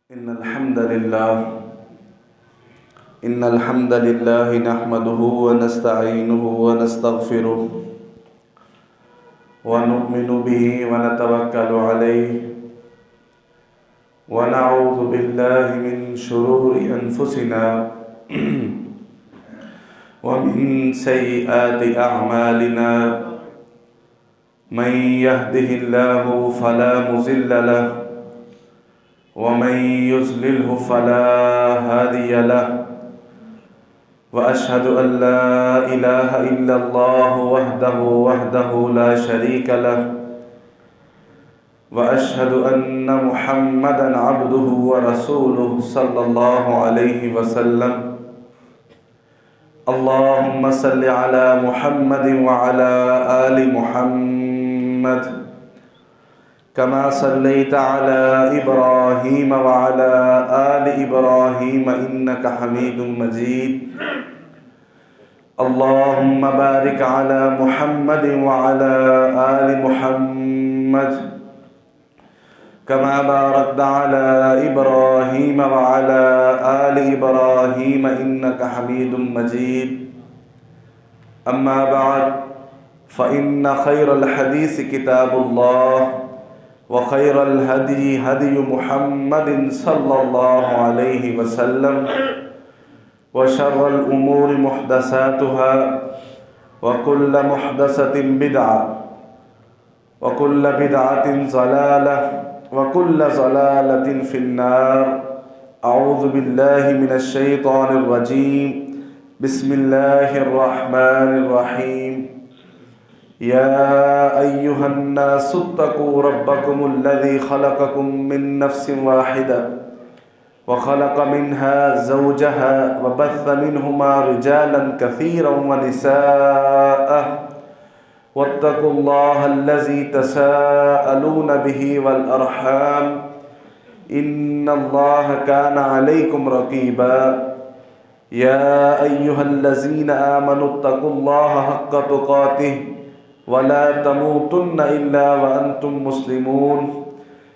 إن الحمد لله نحمده ونستعينه ونستغفره ونؤمن به ونتوكل عليه ونعوذ بالله من شرور أنفسنا ومن سيئات أعمالنا من يهده الله فلا مضل له ومن يضلله فلا هادي له وأشهد أن لا إله إلا الله وحده لا شريك له وأشهد أن محمدا عبده ورسوله صلى الله عليه وسلم اللهم صل على محمد وعلى آل محمد كما صليت على إبراهيم وعلى آل إبراهيم إنك حميد مجيد اللهم بارك على محمد وعلى آل محمد كما باركت على إبراهيم وعلى آل إبراهيم إنك حميد مجيد أما بعد فإن خير الحديث كتاب الله وخير الهدي هدي محمد صلى الله عليه وسلم وشر الأمور محدثاتها وكل محدثة بدعة وكل بدعة ضلالة وكل ضلالة في النار أعوذ بالله من الشيطان الرجيم بسم الله الرحمن الرحيم يا أيها الناس اتقوا ربكم الذي خلقكم من نفس واحدة وخلق منها زوجها وبث منهما رجالا كثيرا ونساء واتقوا الله الذي تساءلون به والأرحام إن الله كان عليكم رقيبا يا أيها الذين آمنوا اتقوا الله حق تقاته ولا تموتن إلا وأنتم مسلمون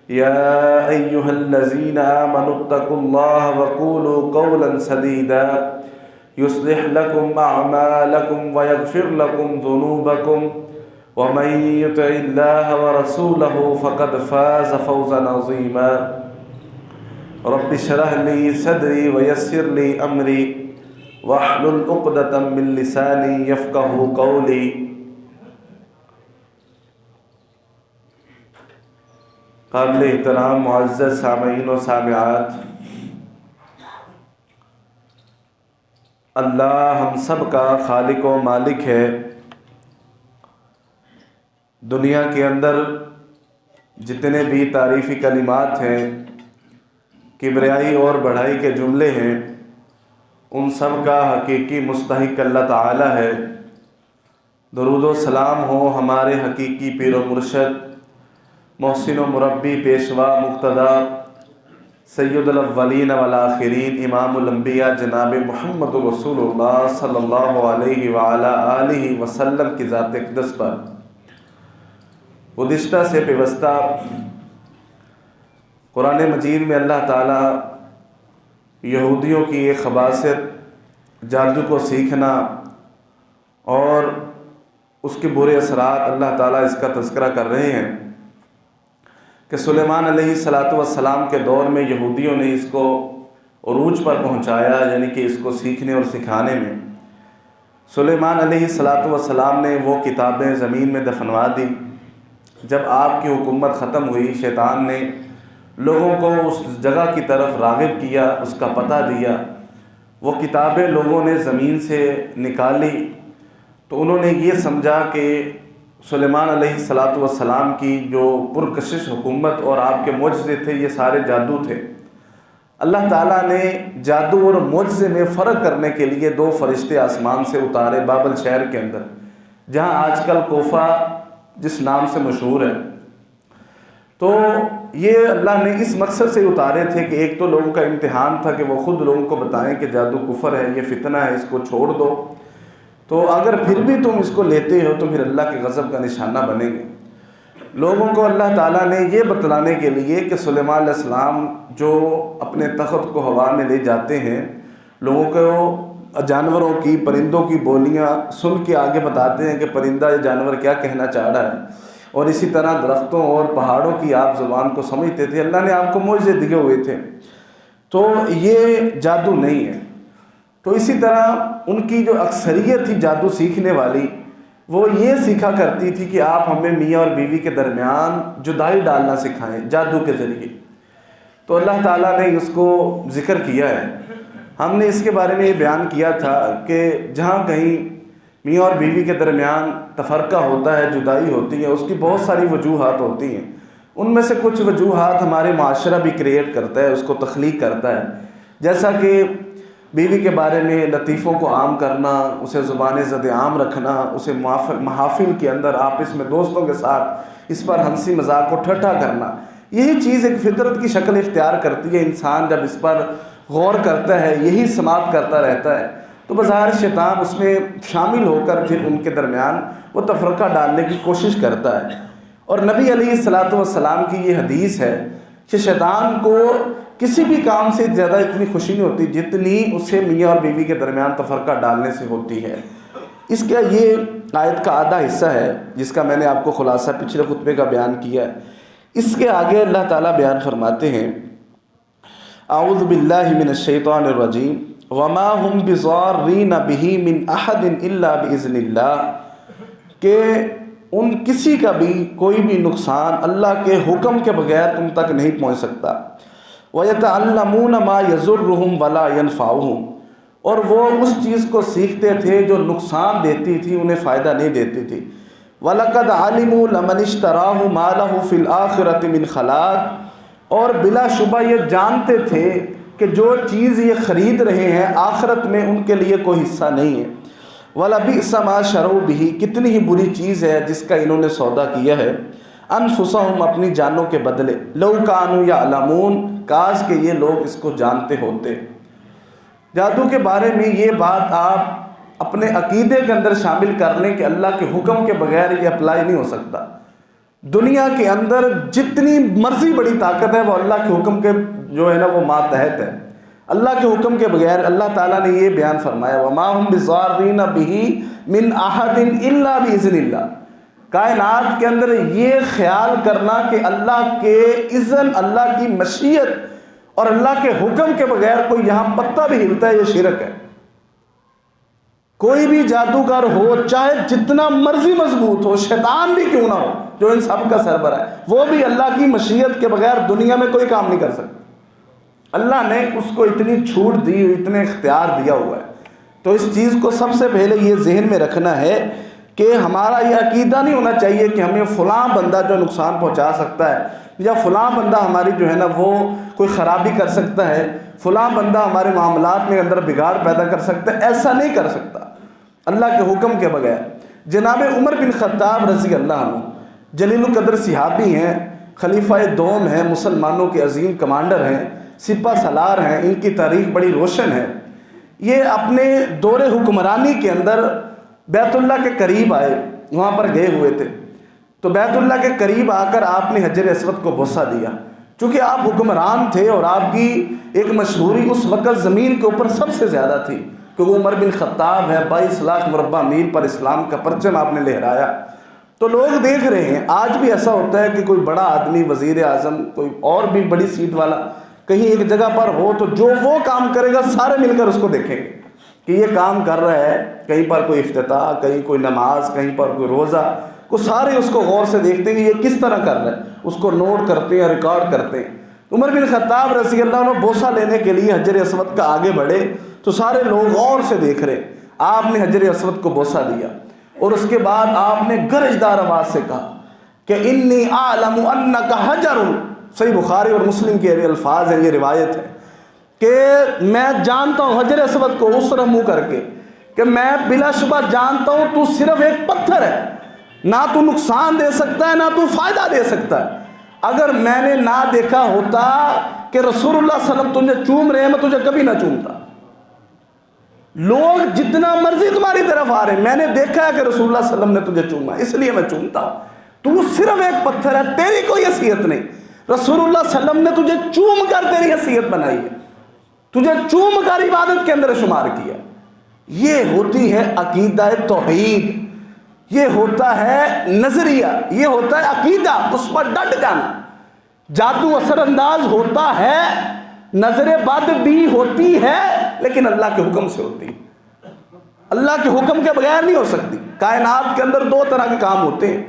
يا أيها الذين آمنوا اتقوا الله وقولوا قولا سديدا يصلح لكم أعمالكم ويغفر لكم ذنوبكم ومن يطع الله ورسوله فقد فاز فوزا عظيما رب اشرح لي صدري ويسر لي أمري واحلل عقدة من لساني يفقهوا قولي قابل احترام معزز سامعین و سامعات، اللہ ہم سب کا خالق و مالک ہے۔ دنیا کے اندر جتنے بھی تعریفی کلمات ہیں، کبریائی اور بڑائی کے جملے ہیں، ان سب کا حقیقی مستحق اللہ تعالی ہے۔ درود و سلام ہو ہمارے حقیقی پیر و مرشد، محسن و مربی، پیشوا مقتدا، سید الاولین والآخرین، امام الانبیاء جناب محمد رسول اللہ صلی اللہ علیہ وآلہ آلہ وسلم کی ذات اقدس پر۔ گزشتہ سے پیوستہ قرآن مجید میں اللہ تعالیٰ یہودیوں کی ایک خباثت، جادو کو سیکھنا اور اس کے برے اثرات اللہ تعالیٰ اس کا تذکرہ کر رہے ہیں کہ سلیمان علیہ السلام کے دور میں یہودیوں نے اس کو عروج پر پہنچایا، یعنی کہ اس کو سیکھنے اور سکھانے میں۔ سلیمان علیہ السلام نے وہ کتابیں زمین میں دفنوا دی۔ جب آپ کی حکومت ختم ہوئی، شیطان نے لوگوں کو اس جگہ کی طرف راغب کیا، اس کا پتہ دیا۔ وہ کتابیں لوگوں نے زمین سے نکالی تو انہوں نے یہ سمجھا کہ سلیمان علیہ السلام کی جو پرکشش حکومت اور آپ کے معجزے تھے، یہ سارے جادو تھے۔ اللہ تعالیٰ نے جادو اور معجزے میں فرق کرنے کے لیے 2 فرشتے آسمان سے اتارے بابل شہر کے اندر، جہاں آج کل کوفہ جس نام سے مشہور ہے۔ تو یہ اللہ نے اس مقصد سے اتارے تھے کہ ایک تو لوگوں کا امتحان تھا کہ وہ خود لوگوں کو بتائیں کہ جادو کفر ہے، یہ فتنہ ہے، اس کو چھوڑ دو۔ تو اگر پھر بھی تم اس کو لیتے ہو تو پھر اللہ کے غضب کا نشانہ بنیں گے۔ لوگوں کو اللہ تعالیٰ نے یہ بتلانے کے لیے کہ سلیمان علیہ السلام جو اپنے تخت کو ہوا میں لے جاتے ہیں، لوگوں کو جانوروں کی، پرندوں کی بولیاں سن کے آگے بتاتے ہیں کہ پرندہ یا جانور کیا کہنا چاہ رہا ہے، اور اسی طرح درختوں اور پہاڑوں کی آپ زبان کو سمجھتے تھے۔ اللہ نے آپ کو معجزے دیے ہوئے تھے، تو یہ جادو نہیں ہے۔ تو اسی طرح ان کی جو اکثریت تھی جادو سیکھنے والی، وہ یہ سیکھا کرتی تھی کہ آپ ہمیں میاں اور بیوی کے درمیان جدائی ڈالنا سکھائیں جادو کے ذریعے۔ تو اللہ تعالیٰ نے اس کو ذکر کیا ہے۔ ہم نے اس کے بارے میں یہ بیان کیا تھا کہ جہاں کہیں میاں اور بیوی کے درمیان تفرقہ ہوتا ہے، جدائی ہوتی ہے، اس کی بہت ساری وجوہات ہوتی ہیں۔ ان میں سے کچھ وجوہات ہمارے معاشرہ بھی کریٹ کرتا ہے، اس کو تخلیق کرتا ہے، جیسا کہ بیوی کے بارے میں لطیفوں کو عام کرنا، اسے زبان زد عام رکھنا، اسے محافل کے اندر آپس میں دوستوں کے ساتھ اس پر ہنسی مذاق کو ٹھٹھا کرنا۔ یہی چیز ایک فطرت کی شکل اختیار کرتی ہے۔ انسان جب اس پر غور کرتا ہے، یہی سماعت کرتا رہتا ہے، تو بظاہر شیطان اس میں شامل ہو کر پھر ان کے درمیان وہ تفرقہ ڈالنے کی کوشش کرتا ہے۔ اور نبی علیہ السلام کی یہ حدیث ہے کہ شیطان کو کسی بھی کام سے زیادہ اتنی خوشی نہیں ہوتی جتنی اسے میاں اور بیوی کے درمیان تفرقہ ڈالنے سے ہوتی ہے۔ اس کا یہ آیت کا آدھا حصہ ہے جس کا میں نے آپ کو خلاصہ پچھلے خطبے کا بیان کیا ہے۔ اس کے آگے اللہ تعالیٰ بیان فرماتے ہیں، اعوذ باللہ من الشیطان الرجیم وما هم بضارین بہ من احد الا باذن اللہ، کہ ان کسی کا بھی کوئی بھی نقصان اللہ کے حکم کے بغیر تم تک نہیں پہنچ سکتا۔ وَيَتَعَلَّمُونَ مَا يَضُرُّهُمْ وَلَا يَنْفَعُهُمْ، اور وہ اس چیز کو سیکھتے تھے جو نقصان دیتی تھی، انہیں فائدہ نہیں دیتی تھی۔ وَلَقَدْ عَلِمُوا لَمَنِ اشْتَرَاهُ مَا لَهُ فِي الْآخِرَةِ مِنْ خَلَاقٍ، اور بلا شبہ یہ جانتے تھے کہ جو چیز یہ خرید رہے ہیں آخرت میں ان کے لیے کوئی حصہ نہیں ہے۔ وَلَبِئْسَ مَا شَرَوْا بِهِ، کتنی ہی بری چیز ہے جس کا انہوں نے سودا کیا ہے، انفسہم، اپنی جانوں کے بدلے، لو کانوا یعلمون، کاش کہ یہ لوگ اس کو جانتے ہوتے۔ جادو کے بارے میں یہ بات آپ اپنے عقیدے کے اندر شامل کر لیں کہ اللہ کے حکم کے بغیر یہ اپلائی نہیں ہو سکتا۔ دنیا کے اندر جتنی مرضی بڑی طاقت ہے وہ اللہ کے حکم کے جو ہے نا وہ ماتحت ہے۔ اللہ کے حکم کے بغیر اللہ تعالیٰ نے یہ بیان فرمایا، وَمَا هُمْ بِضَارِّينَ بِهِ مِنْ أَحَدٍ إِلَّا بِإِذْنِ اللَّهِ۔ کائنات کے اندر یہ خیال کرنا کہ اللہ کے اذن، اللہ کی مشیت اور اللہ کے حکم کے بغیر کوئی یہاں پتہ بھی ہلتا ہے، یہ شرک ہے۔ کوئی بھی جادوگر ہو، چاہے جتنا مرضی مضبوط ہو، شیطان بھی کیوں نہ ہو جو ان سب کا سربراہ ہے، وہ بھی اللہ کی مشیت کے بغیر دنیا میں کوئی کام نہیں کر سکتا۔ اللہ نے اس کو اتنی چھوٹ دی، اتنے اختیار دیا ہوا ہے۔ تو اس چیز کو سب سے پہلے یہ ذہن میں رکھنا ہے کہ ہمارا یہ عقیدہ نہیں ہونا چاہیے کہ ہمیں فلاں بندہ جو نقصان پہنچا سکتا ہے، یا فلاں بندہ ہماری جو ہے نا وہ کوئی خرابی کر سکتا ہے، فلاں بندہ ہمارے معاملات میں اندر بگاڑ پیدا کر سکتا ہے، ایسا نہیں کر سکتا اللہ کے حکم کے بغیر۔ جناب عمر بن خطاب رضی اللہ عنہ جلیل القدر صحابی ہیں، خلیفہ دوم ہیں، مسلمانوں کے عظیم کمانڈر ہیں، سپہ سالار ہیں، ان کی تاریخ بڑی روشن ہے۔ یہ اپنے دور حکمرانی کے اندر بیت اللہ کے قریب آئے، وہاں پر گئے ہوئے تھے، تو بیت اللہ کے قریب آ کر آپ نے حجر اسود کو بوسہ دیا۔ چونکہ آپ حکمران تھے اور آپ کی ایک مشہوری اس وقت زمین کے اوپر سب سے زیادہ تھی کہ وہ عمر بن خطاب ہے، 22 لاکھ مربع میل پر اسلام کا پرچم آپ نے لہرایا۔ تو لوگ دیکھ رہے ہیں، آج بھی ایسا ہوتا ہے کہ کوئی بڑا آدمی، وزیر اعظم، کوئی اور بھی بڑی سیٹ والا کہیں ایک جگہ پر ہو تو جو وہ کام کرے گا سارے مل کر اس کو دیکھیں گے کہ یہ کام کر رہا ہے، کہیں پر کوئی افتتاح، کہیں کوئی نماز، کہیں پر کوئی روزہ، کو سارے اس کو غور سے دیکھتے ہیں کہ یہ کس طرح کر رہا ہے، اس کو نوٹ کرتے ہیں، ریکارڈ کرتے ہیں۔ عمر بن خطاب رضی اللہ عنہ بوسہ لینے کے لیے حجر اسود کا آگے بڑھے تو سارے لوگ غور سے دیکھ رہے، آپ نے حجر اسود کو بوسہ دیا اور اس کے بعد آپ نے گرجدار آواز سے کہا کہ انی اعلم انک حجر، صحیح بخاری اور مسلم کے الفاظ ہیں، یہ روایت ہے کہ میں جانتا ہوں حجر اسود کو اس طرح منہ کر کے کہ میں بلا شبہ جانتا ہوں تو صرف ایک پتھر ہے، نہ تو نقصان دے سکتا ہے نہ تو فائدہ دے سکتا ہے۔ اگر میں نے نہ دیکھا ہوتا کہ رسول اللہ صلی اللہ علیہ وسلم تجھے چوم رہے ہیں، میں تجھے کبھی نہ چومتا۔ لوگ جتنا مرضی تمہاری طرف آ رہے ہیں، میں نے دیکھا ہے کہ رسول اللہ صلی اللہ علیہ وسلم نے تجھے چوما، اس لیے میں چومتا ہوں۔ تو صرف ایک پتھر ہے، تیری کوئی حیثیت نہیں۔ رسول اللہ صلی اللہ علیہ وسلم نے تجھے چوم کر تیری حیثیت بنائی ہے، تجھے چوم کر عبادت کے اندر شمار کیا۔ یہ ہوتی ہے عقیدہ توحید، یہ ہوتا ہے نظریہ، یہ ہوتا ہے عقیدہ، اس پر ڈٹ جانا۔ جادو اثر انداز ہوتا ہے، نظر بد بھی ہوتی ہے، لیکن اللہ کے حکم سے ہوتی ہے، اللہ کے حکم کے بغیر نہیں ہو سکتی۔ کائنات کے اندر دو طرح کے کام ہوتے ہیں،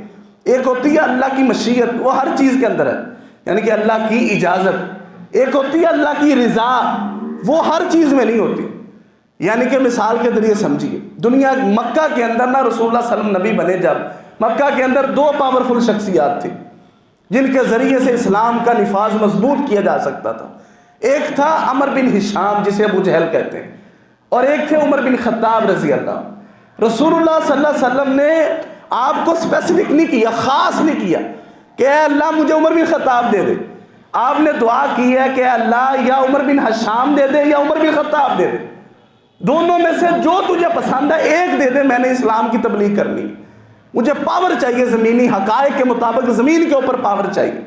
ایک ہوتی ہے اللہ کی مشیت، وہ ہر چیز کے اندر ہے، یعنی کہ اللہ کی اجازت۔ ایک ہوتی ہے اللہ کی رضا، وہ ہر چیز میں نہیں ہوتی۔ یعنی کہ مثال کے ذریعے سمجھیے، دنیا مکہ کے اندر نا رسول اللہ صلی اللہ علیہ وسلم نبی بنے جب، مکہ کے اندر دو پاورفل شخصیات تھی جن کے ذریعے سے اسلام کا نفاذ مضبوط کیا جا سکتا تھا۔ ایک تھا عمر بن ہشام جسے ابو جہل کہتے ہیں، اور ایک تھے عمر بن خطاب رضی اللہ۔ رسول اللہ صلی اللہ علیہ وسلم نے آپ کو اسپیسیفک نہیں کیا، خاص نہیں کیا کہ اے اللہ مجھے عمر بن خطاب دے دے، آپ نے دعا کی ہے کہ اے اللہ یا عمر بن ہشام دے دے یا عمر بن خطاب دے دے، دونوں میں سے جو تجھے پسند ہے ایک دے دے، میں نے اسلام کی تبلیغ کرنی، مجھے پاور چاہیے، زمینی حقائق کے مطابق زمین کے اوپر پاور چاہیے۔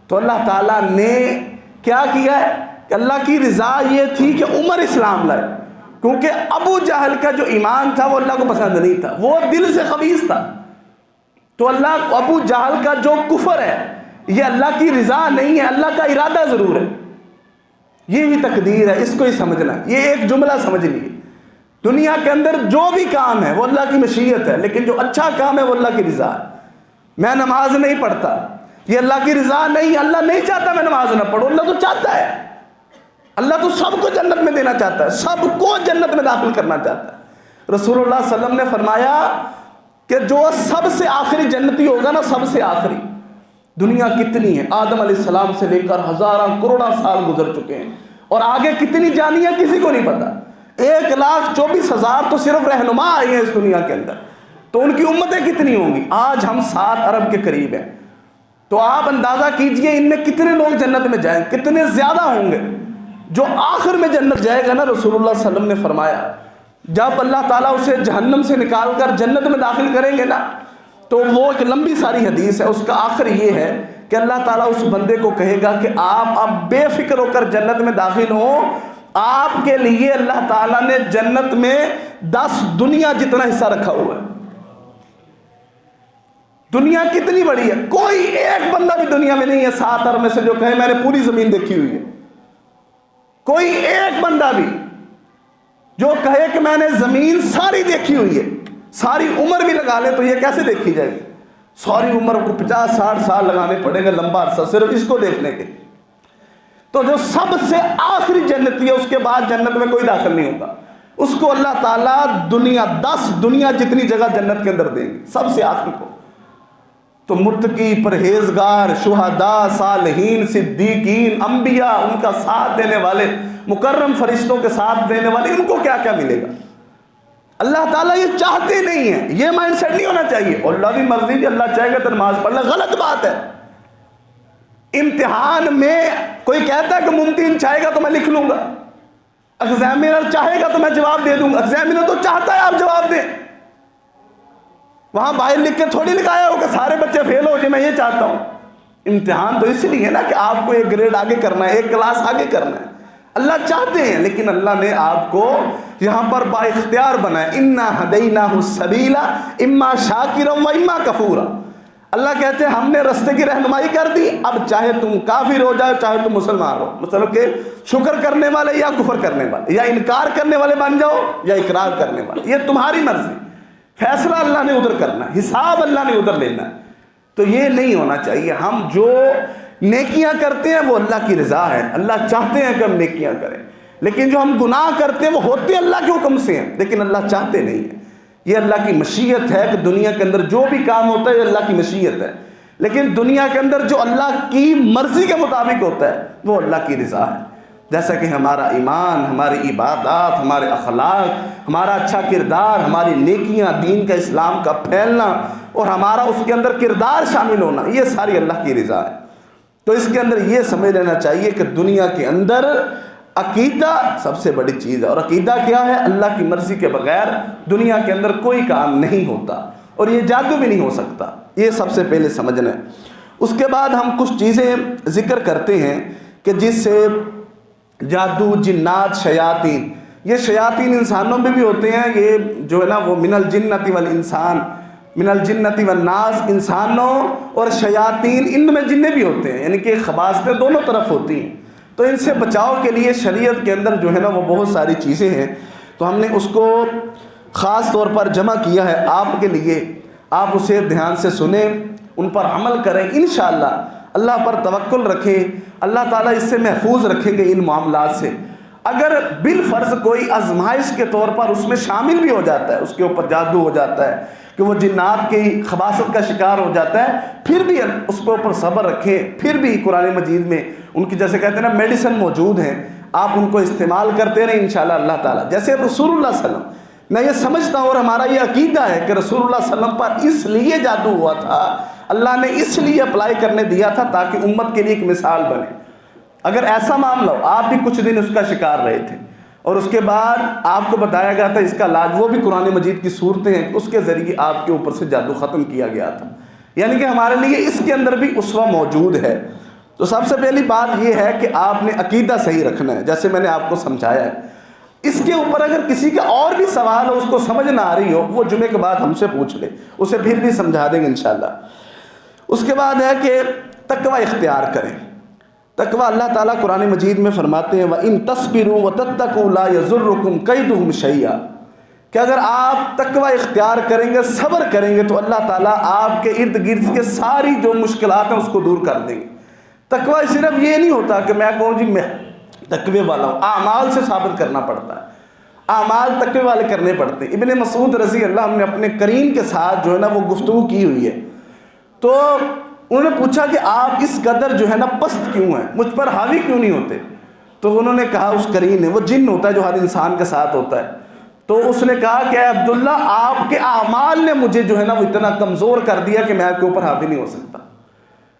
تو اللہ تعالیٰ نے کیا کیا ہے کہ اللہ کی رضا یہ تھی کہ عمر اسلام لائے، کیونکہ ابو جہل کا جو ایمان تھا وہ اللہ کو پسند نہیں تھا، وہ دل سے خبیث تھا۔ تو اللہ ابو جہل کا جو کفر ہے یہ اللہ کی رضا نہیں ہے، اللہ کا ارادہ ضرور ہے، یہی تقدیر ہے، اس کو ہی سمجھنا ہے۔ یہ ایک جملہ سمجھ لیے، دنیا کے اندر جو بھی کام ہے وہ اللہ کی مشیت ہے، لیکن جو اچھا کام ہے وہ اللہ کی رضا ہے۔ میں نماز نہیں پڑھتا، یہ اللہ کی رضا نہیں، اللہ نہیں چاہتا میں نماز نہ پڑھوں، اللہ تو چاہتا ہے، اللہ تو سب کو جنت میں دینا چاہتا ہے، سب کو جنت میں داخل کرنا چاہتا ہے۔ رسول اللہ صلی اللہ علیہ وسلم نے فرمایا کہ جو سب سے آخری جنتی ہوگا نا، سب سے آخری، دنیا کتنی ہے، آدم علیہ السلام سے لے کر ہزاراں کروڑاں سال گزر چکے ہیں، اور آگے کتنی جانی ہے کسی کو نہیں پتا۔ 1,24,000 تو صرف رہنما آئے ہیں اس دنیا کے اندر، تو ان کی امتیں کتنی ہوں گی؟ آج ہم 7 ارب کے قریب ہیں، تو آپ اندازہ کیجئے ان میں کتنے لوگ جنت میں جائیں، کتنے زیادہ ہوں گے۔ جو آخر میں جنت جائے گا نا، رسول اللہ صلی اللہ علیہ وسلم نے فرمایا جب اللہ تعالیٰ اسے جہنم سے نکال کر جنت میں داخل کریں گے نا، تو وہ ایک لمبی ساری حدیث ہے، اس کا آخر یہ ہے کہ اللہ تعالیٰ اس بندے کو کہے گا کہ آپ اب بے فکر ہو کر جنت میں داخل ہوں، آپ کے لیے اللہ تعالیٰ نے جنت میں 10 دنیا جتنا حصہ رکھا ہوا ہے۔ دنیا کتنی بڑی ہے، کوئی ایک بندہ بھی دنیا میں نہیں ہے 7 ارب میں سے جو کہے میں نے پوری زمین دیکھی ہوئی ہے، کوئی ایک بندہ بھی جو کہے کہ میں نے زمین ساری دیکھی ہوئی ہے، ساری عمر بھی لگا لے تو یہ کیسے دیکھی جائے گی؟ ساری عمر کو 50-60 سال لگانے پڑیں گے، لمبا عرصہ صرف اس کو دیکھنے کے۔ تو جو سب سے آخری جنتی ہے اس کے بعد جنت میں کوئی داخل نہیں ہوگا، اس کو اللہ تعالیٰ دنیا 10 دنیا جتنی جگہ جنت کے اندر دیں گے، سب سے آخری کو۔ تو متقی، پرہیزگار، شہداء، صالحین، صدیقین، انبیاء، ان کا ساتھ دینے والے، مکرم فرشتوں کے ساتھ دینے والے، ان کو کیا کیا ملے گا؟ اللہ تعالیٰ یہ چاہتے نہیں ہیں، یہ مائنڈ سیٹ نہیں ہونا چاہیے، اور اللہ کی مرضی کہ اللہ چاہے گا تو نماز پڑھ لے، غلط بات ہے۔ امتحان میں کوئی کہتا ہے کہ ممتحن چاہے گا تو میں لکھ لوں گا، ایگزامینر چاہے گا تو میں جواب دے دوں گا، ایگزامینر تو چاہتا ہے آپ جواب دیں، وہاں باہر لکھ کے تھوڑی لکھایا ہو کہ سارے بچے فیل ہو جائے، میں یہ چاہتا ہوں۔ امتحان تو اس لیے نا کہ آپ کو ایک گریڈ آگے کرنا ہے، ایک کلاس آگے کرنا ہے، اللہ چاہتے ہیں، لیکن اللہ نے آپ کو یہاں پر با اختیار بنایا، اِنَّا هَدَيْنَاهُ السَّبِيلَ إِمَّا شَاكِرًا وَإِمَّا كَفُورًا۔ اللہ کہتے ہیں ہم نے رستے کی رہنمائی کر دی، اب چاہے تم کافر ہو جائے چاہے تم مسلمان ہو، مطلب کہ شکر کرنے والے یا کفر کرنے والے، یا انکار کرنے والے بن جاؤ یا اقرار کرنے والے، یہ تمہاری مرضی، فیصلہ اللہ نے ادھر کرنا ہے، حساب اللہ نے ادھر لینا ہے۔ تو یہ نہیں ہونا چاہیے، ہم جو نیکیاں کرتے ہیں وہ اللہ کی رضا ہے، اللہ چاہتے ہیں کہ ہم نیکیاں کریں، لیکن جو ہم گناہ کرتے ہیں وہ ہوتے اللہ کے حکم سے ہیں، لیکن اللہ چاہتے نہیں ہیں۔ یہ اللہ کی مشیت ہے کہ دنیا کے اندر جو بھی کام ہوتا ہے یہ اللہ کی مشیت ہے، لیکن دنیا کے اندر جو اللہ کی مرضی کے مطابق ہوتا ہے وہ اللہ کی رضا ہے۔ جیسا کہ ہمارا ایمان، ہماری عبادات، ہمارے اخلاق، ہمارا اچھا کردار، ہماری نیکیاں، دین کا، اسلام کا پھیلنا اور ہمارا اس کے اندر کردار شامل ہونا، یہ ساری اللہ کی رضا ہے۔ تو اس کے اندر یہ سمجھ لینا چاہیے کہ دنیا کے اندر عقیدہ سب سے بڑی چیز ہے، اور عقیدہ کیا ہے؟ اللہ کی مرضی کے بغیر دنیا کے اندر کوئی کام نہیں ہوتا۔ اور یہ جادو بھی نہیں ہو سکتا، یہ سب سے پہلے سمجھنا ہے۔ اس کے بعد ہم کچھ چیزیں ذکر کرتے ہیں کہ جس سے جادو، جنات، شیاطین، یہ شیاطین انسانوں میں بھی ہوتے ہیں، یہ جو ہے نا وہ من الجنت والانسان، من الجنت والناس، انسانوں اور شیاطین ان میں جنیں بھی ہوتے ہیں، یعنی کہ خباثتیں دونوں طرف ہوتی ہیں۔ تو ان سے بچاؤ کے لیے شریعت کے اندر جو ہے نا وہ بہت ساری چیزیں ہیں، تو ہم نے اس کو خاص طور پر جمع کیا ہے آپ کے لیے۔ آپ اسے دھیان سے سنیں، ان پر عمل کریں، انشاءاللہ اللہ پر توکل رکھیں، اللہ تعالیٰ اس سے محفوظ رکھیں گے ان معاملات سے۔ اگر بالفرض کوئی آزمائش کے طور پر اس میں شامل بھی ہو جاتا ہے، اس کے اوپر جادو ہو جاتا ہے کہ وہ جنات کی خباثت کا شکار ہو جاتا ہے، پھر بھی اس کے اوپر صبر رکھیں، پھر بھی قرآن مجید میں ان کی جیسے کہتے ہیں نا میڈیسن موجود ہیں، آپ ان کو استعمال کرتے رہیں انشاءاللہ اللہ تعالیٰ۔ جیسے رسول اللہ صلی اللہ علیہ وسلم، میں یہ سمجھتا ہوں اور ہمارا یہ عقیدہ ہے کہ رسول اللہ صلی اللہ علیہ وسلم پر اس لیے جادو ہوا تھا، اللہ نے اس لیے اپلائی کرنے دیا تھا تاکہ امت کے لیے ایک مثال بنے۔ اگر ایسا معاملہ ہو، آپ بھی کچھ دن اس کا شکار رہے تھے اور اس کے بعد آپ کو بتایا گیا تھا اس کا علاج، وہ بھی قرآن مجید کی صورتیں ہیں، اس کے ذریعے آپ کے اوپر سے جادو ختم کیا گیا تھا، یعنی کہ ہمارے لیے اس کے اندر بھی اسوہ موجود ہے۔ تو سب سے پہلی بات یہ ہے کہ آپ نے عقیدہ صحیح رکھنا ہے، جیسے میں نے آپ کو سمجھایا ہے۔ اس کے اوپر اگر کسی کا اور بھی سوال ہو، اس کو سمجھ نہ آ رہی ہو، وہ جمعے کے بعد ہم سے پوچھ لے، اسے پھر بھی سمجھا دیں گے انشاءاللہ۔ اس کے بعد ہے کہ تقوی اختیار کریں۔ تقوی اللہ تعالیٰ قرآن مجید میں فرماتے ہیں وَإِن تَصْبِرُوا وَتَتَّقُوا لَا يَضُرُّكُمْ كَيْدُهُمْ شَيْئًا، کہ اگر آپ تقوی اختیار کریں گے، صبر کریں گے، تو اللہ تعالیٰ آپ کے ارد گرد کے ساری جو مشکلات ہیں اس کو دور کر دیں گے۔ تقوی صرف یہ نہیں ہوتا کہ میں کہوں جی میں تقوی والا ہوں، اعمال سے ثابت کرنا پڑتا ہے، اعمال تقوی والے کرنے پڑتے ہیں۔ ابن مسعود رضی اللہ عنہ نے اپنے قرین کے ساتھ جو ہے نا وہ گفتگو کی ہوئی ہے، تو انہوں نے پوچھا کہ آپ اس قدر جو ہے نا پست کیوں ہیں، مجھ پر حاوی کیوں نہیں ہوتے؟ تو انہوں نے کہا، اس قرین نے، وہ جن ہوتا ہے جو ہر انسان کے ساتھ ہوتا ہے، تو اس نے کہا کہ اے عبداللہ، آپ کے اعمال نے مجھے جو ہے نا وہ اتنا کمزور کر دیا کہ میں آپ کے اوپر حاوی نہیں ہو سکتا۔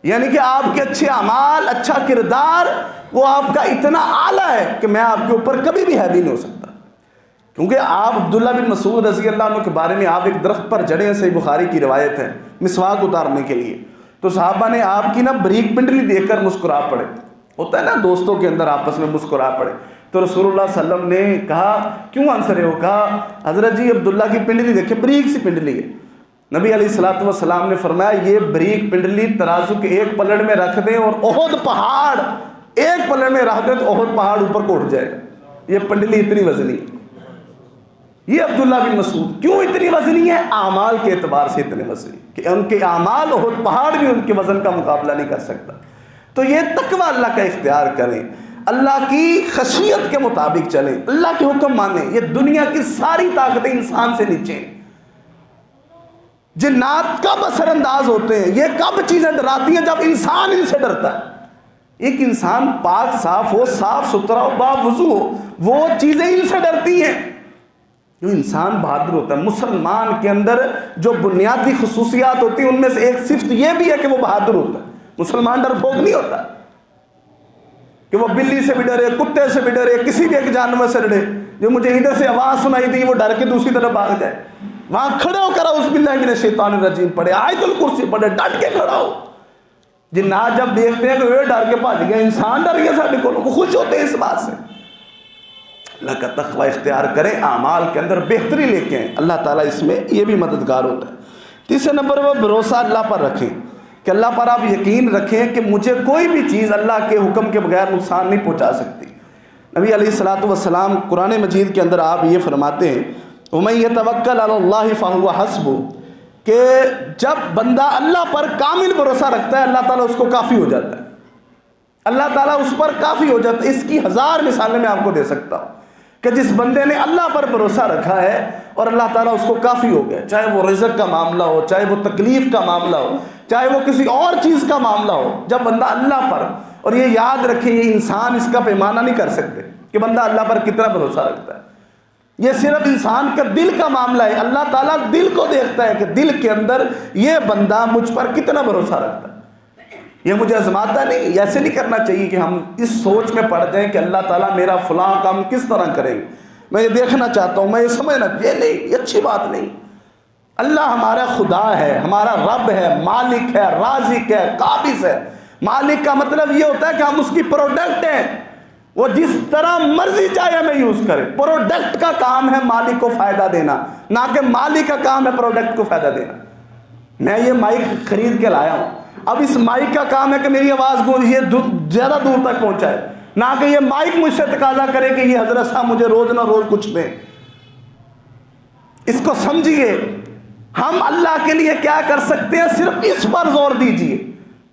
یعنی کہ آپ کے اچھے اعمال، اچھا کردار، وہ آپ کا اتنا اعلیٰ ہے کہ میں آپ کے اوپر کبھی بھی حاوی نہیں ہو سکتا۔ کیونکہ آپ عبداللہ بن مسعود رضی اللہ عنہ کے بارے میں، آپ ایک درخت پر چڑھے ہیں، صحیح بخاری کی روایت ہے، مسواک اتارنے کے لیے، تو صحابہ نے آپ کی نا بریک پنڈلی دیکھ کر مسکرا پڑے، ہوتا ہے نا دوستوں کے اندر آپس میں مسکرا پڑے، تو رسول اللہ صلی اللہ علیہ وسلم نے کہا کیوں ہنس رہے ہو؟ کہا حضرت جی عبداللہ کی پنڈلی دیکھیں، بریک سی پنڈلی ہے۔ نبی علیہ السلام نے فرمایا یہ بریک پنڈلی ترازو کے ایک پلڑ میں رکھ دیں اور احد پہاڑ ایک پلڑ میں رکھ دیں تو احد پہاڑ اوپر کو اٹھ جائے گا، یہ پنڈلی اتنی وزنی ہے۔ یہ عبداللہ بن مسعود کیوں اتنی وزنی ہے؟ اعمال کے اعتبار سے اتنے وزنی کہ ان کے اعمال احد پہاڑ بھی ان کے وزن کا مقابلہ نہیں کر سکتا۔ تو یہ تقوی اللہ کا اختیار کریں، اللہ کی خشیت کے مطابق چلیں، اللہ کے حکم مانیں۔ یہ دنیا کی ساری طاقتیں انسان سے نیچے ہیں۔ جنات کب اثر انداز ہوتے ہیں، یہ کب چیزیں ڈراتی ہیں؟ جب انسان ان سے ڈرتا ہے۔ ایک انسان پاک صاف ہو، صاف ستھرا ہو، باوضو ہو، وہ چیزیں ان سے ڈرتی ہیں۔ جو انسان بہادر ہوتا ہے، مسلمان کے اندر جو بنیادی خصوصیات ہوتی ہیں ان میں سے ایک صفت یہ بھی ہے کہ وہ بہادر ہوتا ہے۔ مسلمان ڈرپوک نہیں ہوتا کہ وہ بلی سے بھی ڈرے، کتے سے بھی ڈرے، کسی بھی ایک جانور سے ڈرے۔ جو مجھے ادھر سے آواز سنائی دی وہ ڈر کے دوسری طرف بھاگ جائے، وہاں کھڑے ہو کر اعوذ باللہ من الشیطان الرجیم پڑھے، آیت الکرسی پڑھے، ڈٹ کے کھڑا ہو۔ جنات جب دیکھتے ہیں کہ وہ ڈر کے بھاگ گئے، انسان ڈر گیا ساڈے کو، وہ خوش ہوتے ہیں اس بات سے۔ اللہ کا تقوی اختیار کریں، اعمال کے اندر بہتری لے کے آئیں، اللہ تعالیٰ اس میں یہ بھی مددگار ہوتا ہے۔ تیسرے نمبر پر بھروسہ اللہ پر رکھیں کہ اللہ پر آپ یقین رکھیں کہ مجھے کوئی بھی چیز اللہ کے حکم کے بغیر نقصان نہیں پہنچا سکتی۔ نبی علیہ الصلوۃ والسلام قرآن مجید کے اندر آپ یہ فرماتے ہیں وَمَن يَتَوَكَّلْ عَلَى اللَّهِ فَهُوَ حَسْبُهُ، کہ جب بندہ اللہ پر کامل بھروسہ رکھتا ہے اللہ تعالیٰ اس کو کافی ہو جاتا ہے، اللہ تعالیٰ اس پر کافی ہو جاتا ہے۔ اس کی 1000 مثالیں میں آپ کو دے سکتا ہوں کہ جس بندے نے اللہ پر بھروسہ رکھا ہے اور اللہ تعالیٰ اس کو کافی ہو گیا، چاہے وہ رزق کا معاملہ ہو، چاہے وہ تکلیف کا معاملہ ہو، چاہے وہ کسی اور چیز کا معاملہ ہو، جب بندہ اللہ پر، اور یہ یاد رکھیں یہ انسان اس کا پیمانہ نہیں کر سکتے کہ بندہ اللہ پر کتنا بھروسہ رکھتا ہے، یہ صرف انسان کا دل کا معاملہ ہے۔ اللہ تعالیٰ دل کو دیکھتا ہے کہ دل کے اندر یہ بندہ مجھ پر کتنا بھروسہ رکھتا ہے، یہ مجھے آزماتا نہیں۔ ایسے نہیں کرنا چاہیے کہ ہم اس سوچ میں پڑ جائیں کہ اللہ تعالیٰ میرا فلاں کام کس طرح کریں گے، میں یہ دیکھنا چاہتا ہوں، میں یہ سمجھنا، یہ نہیں، یہ اچھی بات نہیں۔ اللہ ہمارا خدا ہے، ہمارا رب ہے، مالک ہے، رازق ہے، قابض ہے۔ مالک کا مطلب یہ ہوتا ہے کہ ہم اس کی پروڈکٹ ہیں، وہ جس طرح مرضی چاہے ہمیں یوز کرے۔ پروڈکٹ کا کام ہے مالک کو فائدہ دینا، نہ کہ مالک کا کام ہے پروڈکٹ کو فائدہ دینا۔ میں یہ مائک خرید کے لایا ہوں، اب اس مائک کا کام ہے کہ میری آواز کو یہ زیادہ دور تک پہنچائے، نہ کہ یہ مائک مجھ سے تقاضا کرے کہ یہ حضرت صاحب مجھے روز نہ روز کچھ دیں۔ اس کو سمجھیے، ہم اللہ کے لیے کیا کر سکتے ہیں، صرف اس پر زور دیجئے۔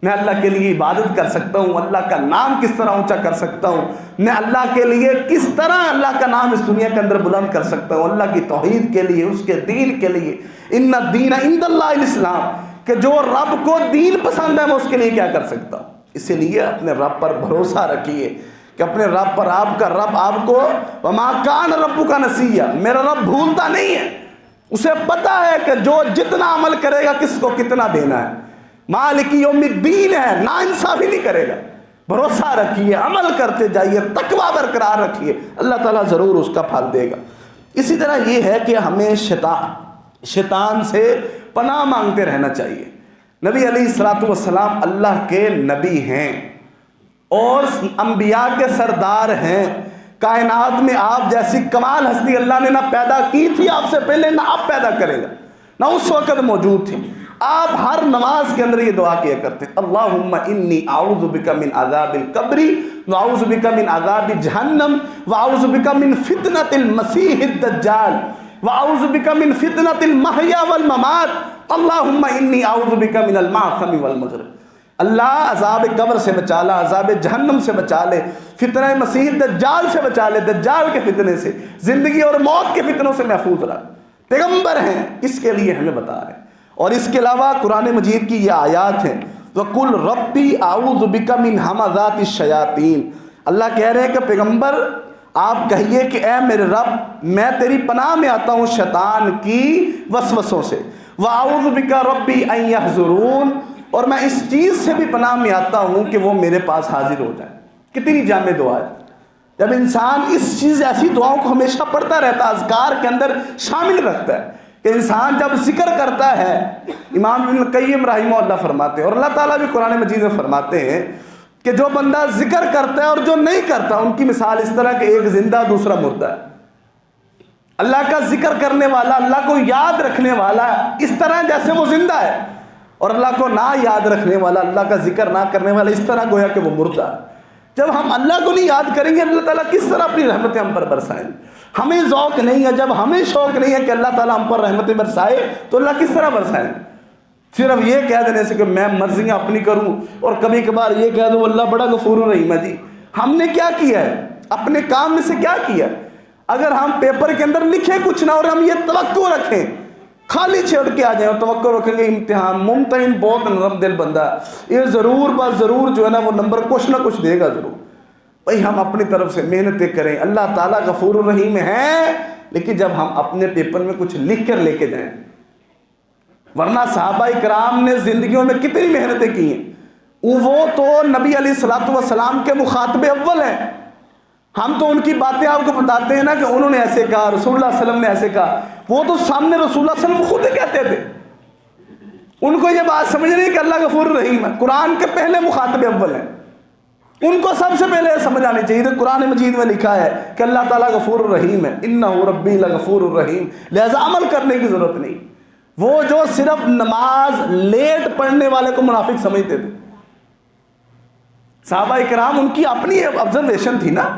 میں اللہ کے لیے عبادت کر سکتا ہوں، اللہ کا نام کس طرح اونچا کر سکتا ہوں، میں اللہ کے لیے کس طرح اللہ کا نام اس دنیا کے اندر بلند کر سکتا ہوں، اللہ کی توحید کے لیے، اس کے دین کے لیے۔ ان الدین عند اللہ الاسلام، کہ جو رب کو دین پسند ہے میں اس کے لیے کیا کر سکتا ہوں۔ اسی لیے اپنے رب پر بھروسہ رکھیے کہ اپنے رب پر، آپ کا رب آپ کو وما کان ربک نسیا، میرا رب بھولتا نہیں ہے، اسے پتا ہے کہ جو جتنا عمل کرے گا کس کو کتنا دینا ہے۔ مالک یوم الدین ہے، نا انصافی نہیں کرے گا۔ بھروسہ رکھیے، عمل کرتے جائیے، تقوی برقرار رکھیے، اللہ تعالیٰ ضرور اس کا پھل دے گا۔ اسی طرح یہ ہے کہ ہمیں شیطان سے پناہ مانگتے رہنا چاہیے۔ نبی علیہ الصلوۃ والسلام اللہ کے نبی ہیں اور انبیاء کے سردار ہیں۔ کائنات میں آپ جیسی کمال ہستی اللہ نے نہ پیدا کی تھی آپ سے پہلے، نہ آپ پیدا کرے گا، نہ اس وقت موجود تھی۔ آپ ہر نماز کے اندر یہ دعا کیا کرتے ہیں، اللہم انی اعوذ بک من عذاب القبر واعوذ بک من عذاب جہنم واعوذ بک من فتنۃ المسیح الدجال واعوذ بک من فتنۃ المحیا والممات اللہم انی اعوذ بک من المعثم والمغرب۔ اللہ عذاب قبر سے بچا لے، عذاب جہنم سے بچا لے، فتنہ مسیح دجال سے بچا لے، دجال کے فتنے سے، زندگی اور موت کے فتنوں سے محفوظ رکھ۔ پیغمبر ہیں، اس کے لیے ہمیں بتا رہے ہیں۔ اور اس کے علاوہ قرآن مجید کی یہ آیات ہیں، وَقُلْ رَبِّ أَعُوذُ بِكَ مِنْ هَمَزَاتِ الشَّيَاطِينِ۔ اللہ کہہ رہے ہیں کہ پیغمبر آپ کہیے کہ اے میرے رب، میں تیری پناہ میں آتا ہوں شیطان کی وسوسوں سے، وَأَعُوذُ بِكَ رَبِّ أَن يَحْضُرُونَ، اور میں اس چیز سے بھی پناہ میں آتا ہوں کہ وہ میرے پاس حاضر ہو جائیں۔ کتنی جامع دعا ہے۔ جب انسان اس چیز ایسی دعاؤں کو ہمیشہ پڑھتا رہتا ہے، اذکار کے اندر شامل رکھتا ہے، کہ انسان جب ذکر کرتا ہے، امام ابن القیم رحمہ اللہ فرماتے ہیں، اور اللہ تعالیٰ بھی قرآن مجید میں فرماتے ہیں کہ جو بندہ ذکر کرتا ہے اور جو نہیں کرتا، ان کی مثال اس طرح کہ ایک زندہ دوسرا مردہ ہے۔ اللہ کا ذکر کرنے والا، اللہ کو یاد رکھنے والا اس طرح جیسے وہ زندہ ہے، اور اللہ کو نہ یاد رکھنے والا، اللہ کا ذکر نہ کرنے والا اس طرح گویا کہ وہ مردہ ہے۔ جب ہم اللہ کو نہیں یاد کریں گے، اللہ تعالیٰ کس طرح اپنی رحمتیں ہم پر برسائیں؟ ہمیں ذوق نہیں ہے، جب ہمیں شوق نہیں ہے کہ اللہ تعالیٰ ہم پر رحمتیں برسائے، تو اللہ کس طرح برسائیں؟ صرف یہ کہہ دینے سے کہ میں مرضیاں اپنی کروں، اور کبھی کبھار یہ کہہ دوں اللہ بڑا غفور الرحیم ہے۔ جی ہم نے کیا کیا ہے؟ اپنے کام میں سے کیا کیا؟ اگر ہم پیپر کے اندر لکھیں کچھ نہ اور ہم یہ توقع رکھیں، خالی چھوڑ کے آ جائیں اور توقع رکھیں گے امتحان، ممتحن بہت نرم دل بندہ ہے، یہ ضرور بس ضرور جو ہے نا وہ نمبر کچھ نہ کچھ دے گا ضرور۔ بھئی ہم اپنی طرف سے محنتیں کریں، اللہ تعالیٰ غفور الرحیم ہے، لیکن جب ہم اپنے پیپر میں کچھ لکھ کر لے کے جائیں، ورنہ صحابہ کرام نے زندگیوں میں کتنی محنتیں کی ہیں، وہ تو نبی علیہ الصلوۃ والسلام کے مخاطب اول ہیں۔ ہم تو ان کی باتیں آپ کو بتاتے ہیں نا کہ انہوں نے ایسے کہا، رسول اللہ صلی اللہ علیہ وسلم نے ایسے کہا، وہ تو سامنے رسول اللہ صلی اللہ علیہ وسلم خود کہتے تھے۔ ان کو یہ بات سمجھ نہیں کہ اللہ غفور الرحیم ہے، قرآن کے پہلے مخاطب اول ہیں، ان کو سب سے پہلے سمجھ آنی چاہیے۔ تو قرآن مجید میں لکھا ہے کہ اللہ تعالیٰ غفور الرحیم ہے، انہ ربی لغفور الرحیم، لہذا عمل کرنے کی ضرورت نہیں۔ وہ جو صرف نماز لیٹ پڑھنے والے کو منافق سمجھتے تھے، صحابہ کرام ان کی اپنی آبزرویشن تھی نا،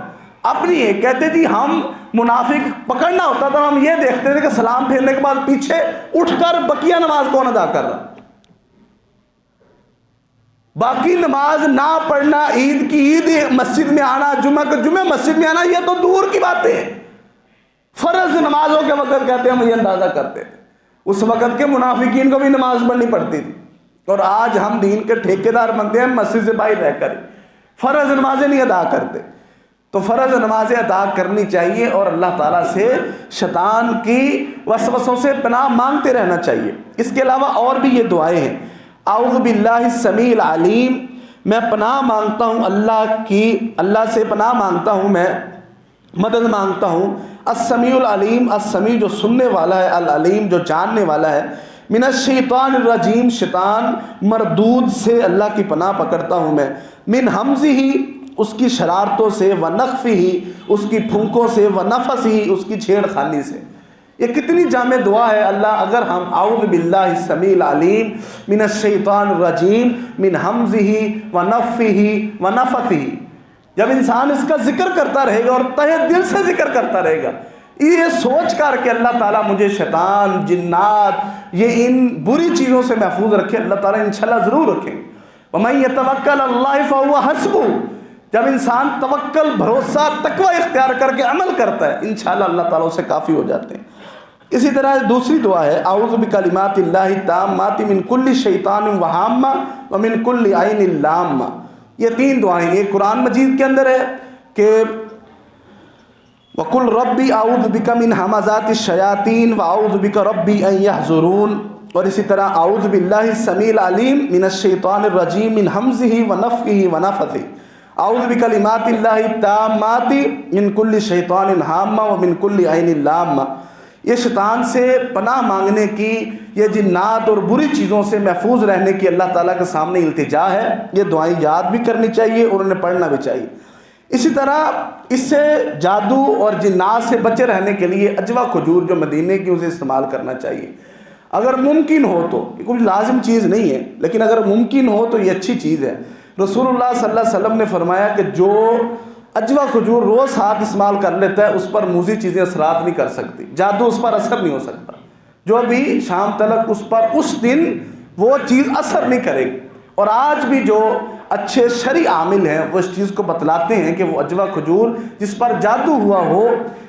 اپنی ہے، کہتے تھی ہم منافق پکڑنا ہوتا تھا، ہم یہ دیکھتے تھے کہ سلام پھیرنے کے بعد پیچھے اٹھ کر بقیہ نماز کون ادا کر رہا، باقی نماز نہ پڑھنا، عید کی عید مسجد میں آنا، جمعہ کا جمعہ مسجد میں آنا، یہ تو دور کی باتیں ہیں۔ فرض نمازوں کے وقت کہتے ہیں ہم یہ اندازہ کرتے تھے، اس وقت کے منافقین کو بھی نماز پڑھنی پڑتی تھی، اور آج ہم دین کے ٹھیکیدار بنتے ہیں مسجد سے باہر رہ کر فرض نمازیں نہیں ادا کرتے۔ تو فرض نمازیں ادا کرنی چاہیے اور اللہ تعالیٰ سے شیطان کی وسوسوں سے پناہ مانگتے رہنا چاہیے۔ اس کے علاوہ اور بھی یہ دعائیں ہیں، اعوذ باللہ السمیع العلیم، میں پناہ مانگتا ہوں اللہ سے پناہ مانگتا ہوں، میں مدد مانگتا ہوں السمیع العلیم، السمیع جو سننے والا ہے، العلیم جو جاننے والا ہے، من الشیطان الرجیم شیطان مردود سے اللہ کی پناہ پکڑتا ہوں میں، من حمزہ اس کی شرارتوں سے، ونفخہ اس کی پھونکوں سے، ونفثہ اس کی چھیڑ خانی سے۔ یہ کتنی جامع دعا ہے۔ اللہ اگر ہم اعوذ باللہ السمیع العلیم من الشیطان الرجیم من حمزہ ونفخہ ونفثہ، جب انسان اس کا ذکر کرتا رہے گا اور تہہ دل سے ذکر کرتا رہے گا، یہ سوچ کر کہ اللہ تعالیٰ مجھے شیطان، جنات، یہ ان بری چیزوں سے محفوظ رکھے، اللہ تعالیٰ انشاءاللہ ضرور رکھیں۔ وَمَن يَتَوَكَّلْ عَلَى اللَّهِ فَهُوَ حَسْبُهُ، جب انسان توکل، بھروسہ، تقوی اختیار کر کے عمل کرتا ہے، انشاءاللہ اللہ تعالیٰ اسے کافی ہو جاتے ہیں۔ اسی طرح دوسری دعا ہے اعوذ بکلمات اللہ التامات من کل شیطان وہامہ ومن کل عین لامہ۔ یہ تین دعائیں یہ قرآن مجید کے اندر ہے کہ وَقُلْ رَبِّ اعوذ بک من ہمزات الشیاطین واعوذ بک ربی ان یحضرون، اور اسی طرح اعوذ باللہ السمیع العلیم من الشیطان الرجیم من حمزہ ونفخہ ونفثہ، اعوذ بکلمات اللہ التامات من کل شیطان ہامہ ومن کل عین لامہ۔ یہ شیطان سے پناہ مانگنے کی، یہ جنات اور بری چیزوں سے محفوظ رہنے کی اللہ تعالیٰ کے سامنے التجا ہے۔ یہ دعائیں یاد بھی کرنی چاہیے اور انہیں پڑھنا بھی چاہیے۔ اسی طرح اس سے جادو اور جنات سے بچے رہنے کے لیے عجوہ کھجور جو مدینے کی، اسے استعمال کرنا چاہیے اگر ممکن ہو تو۔ یہ کوئی لازم چیز نہیں ہے لیکن اگر ممکن ہو تو یہ اچھی چیز ہے۔ رسول اللہ صلی اللہ علیہ وسلم نے فرمایا کہ جو عجوہ کھجور روز ہاتھ استعمال کر لیتا ہے اس پر موذی چیزیں اثرات نہیں کر سکتی، جادو اس پر اثر نہیں ہو سکتا، جو بھی شام تلک اس پر اس دن وہ چیز اثر نہیں کرے گی۔ اور آج بھی جو اچھے شرعی عامل ہیں وہ اس چیز کو بتلاتے ہیں کہ وہ عجوہ کھجور جس پر جادو ہوا ہو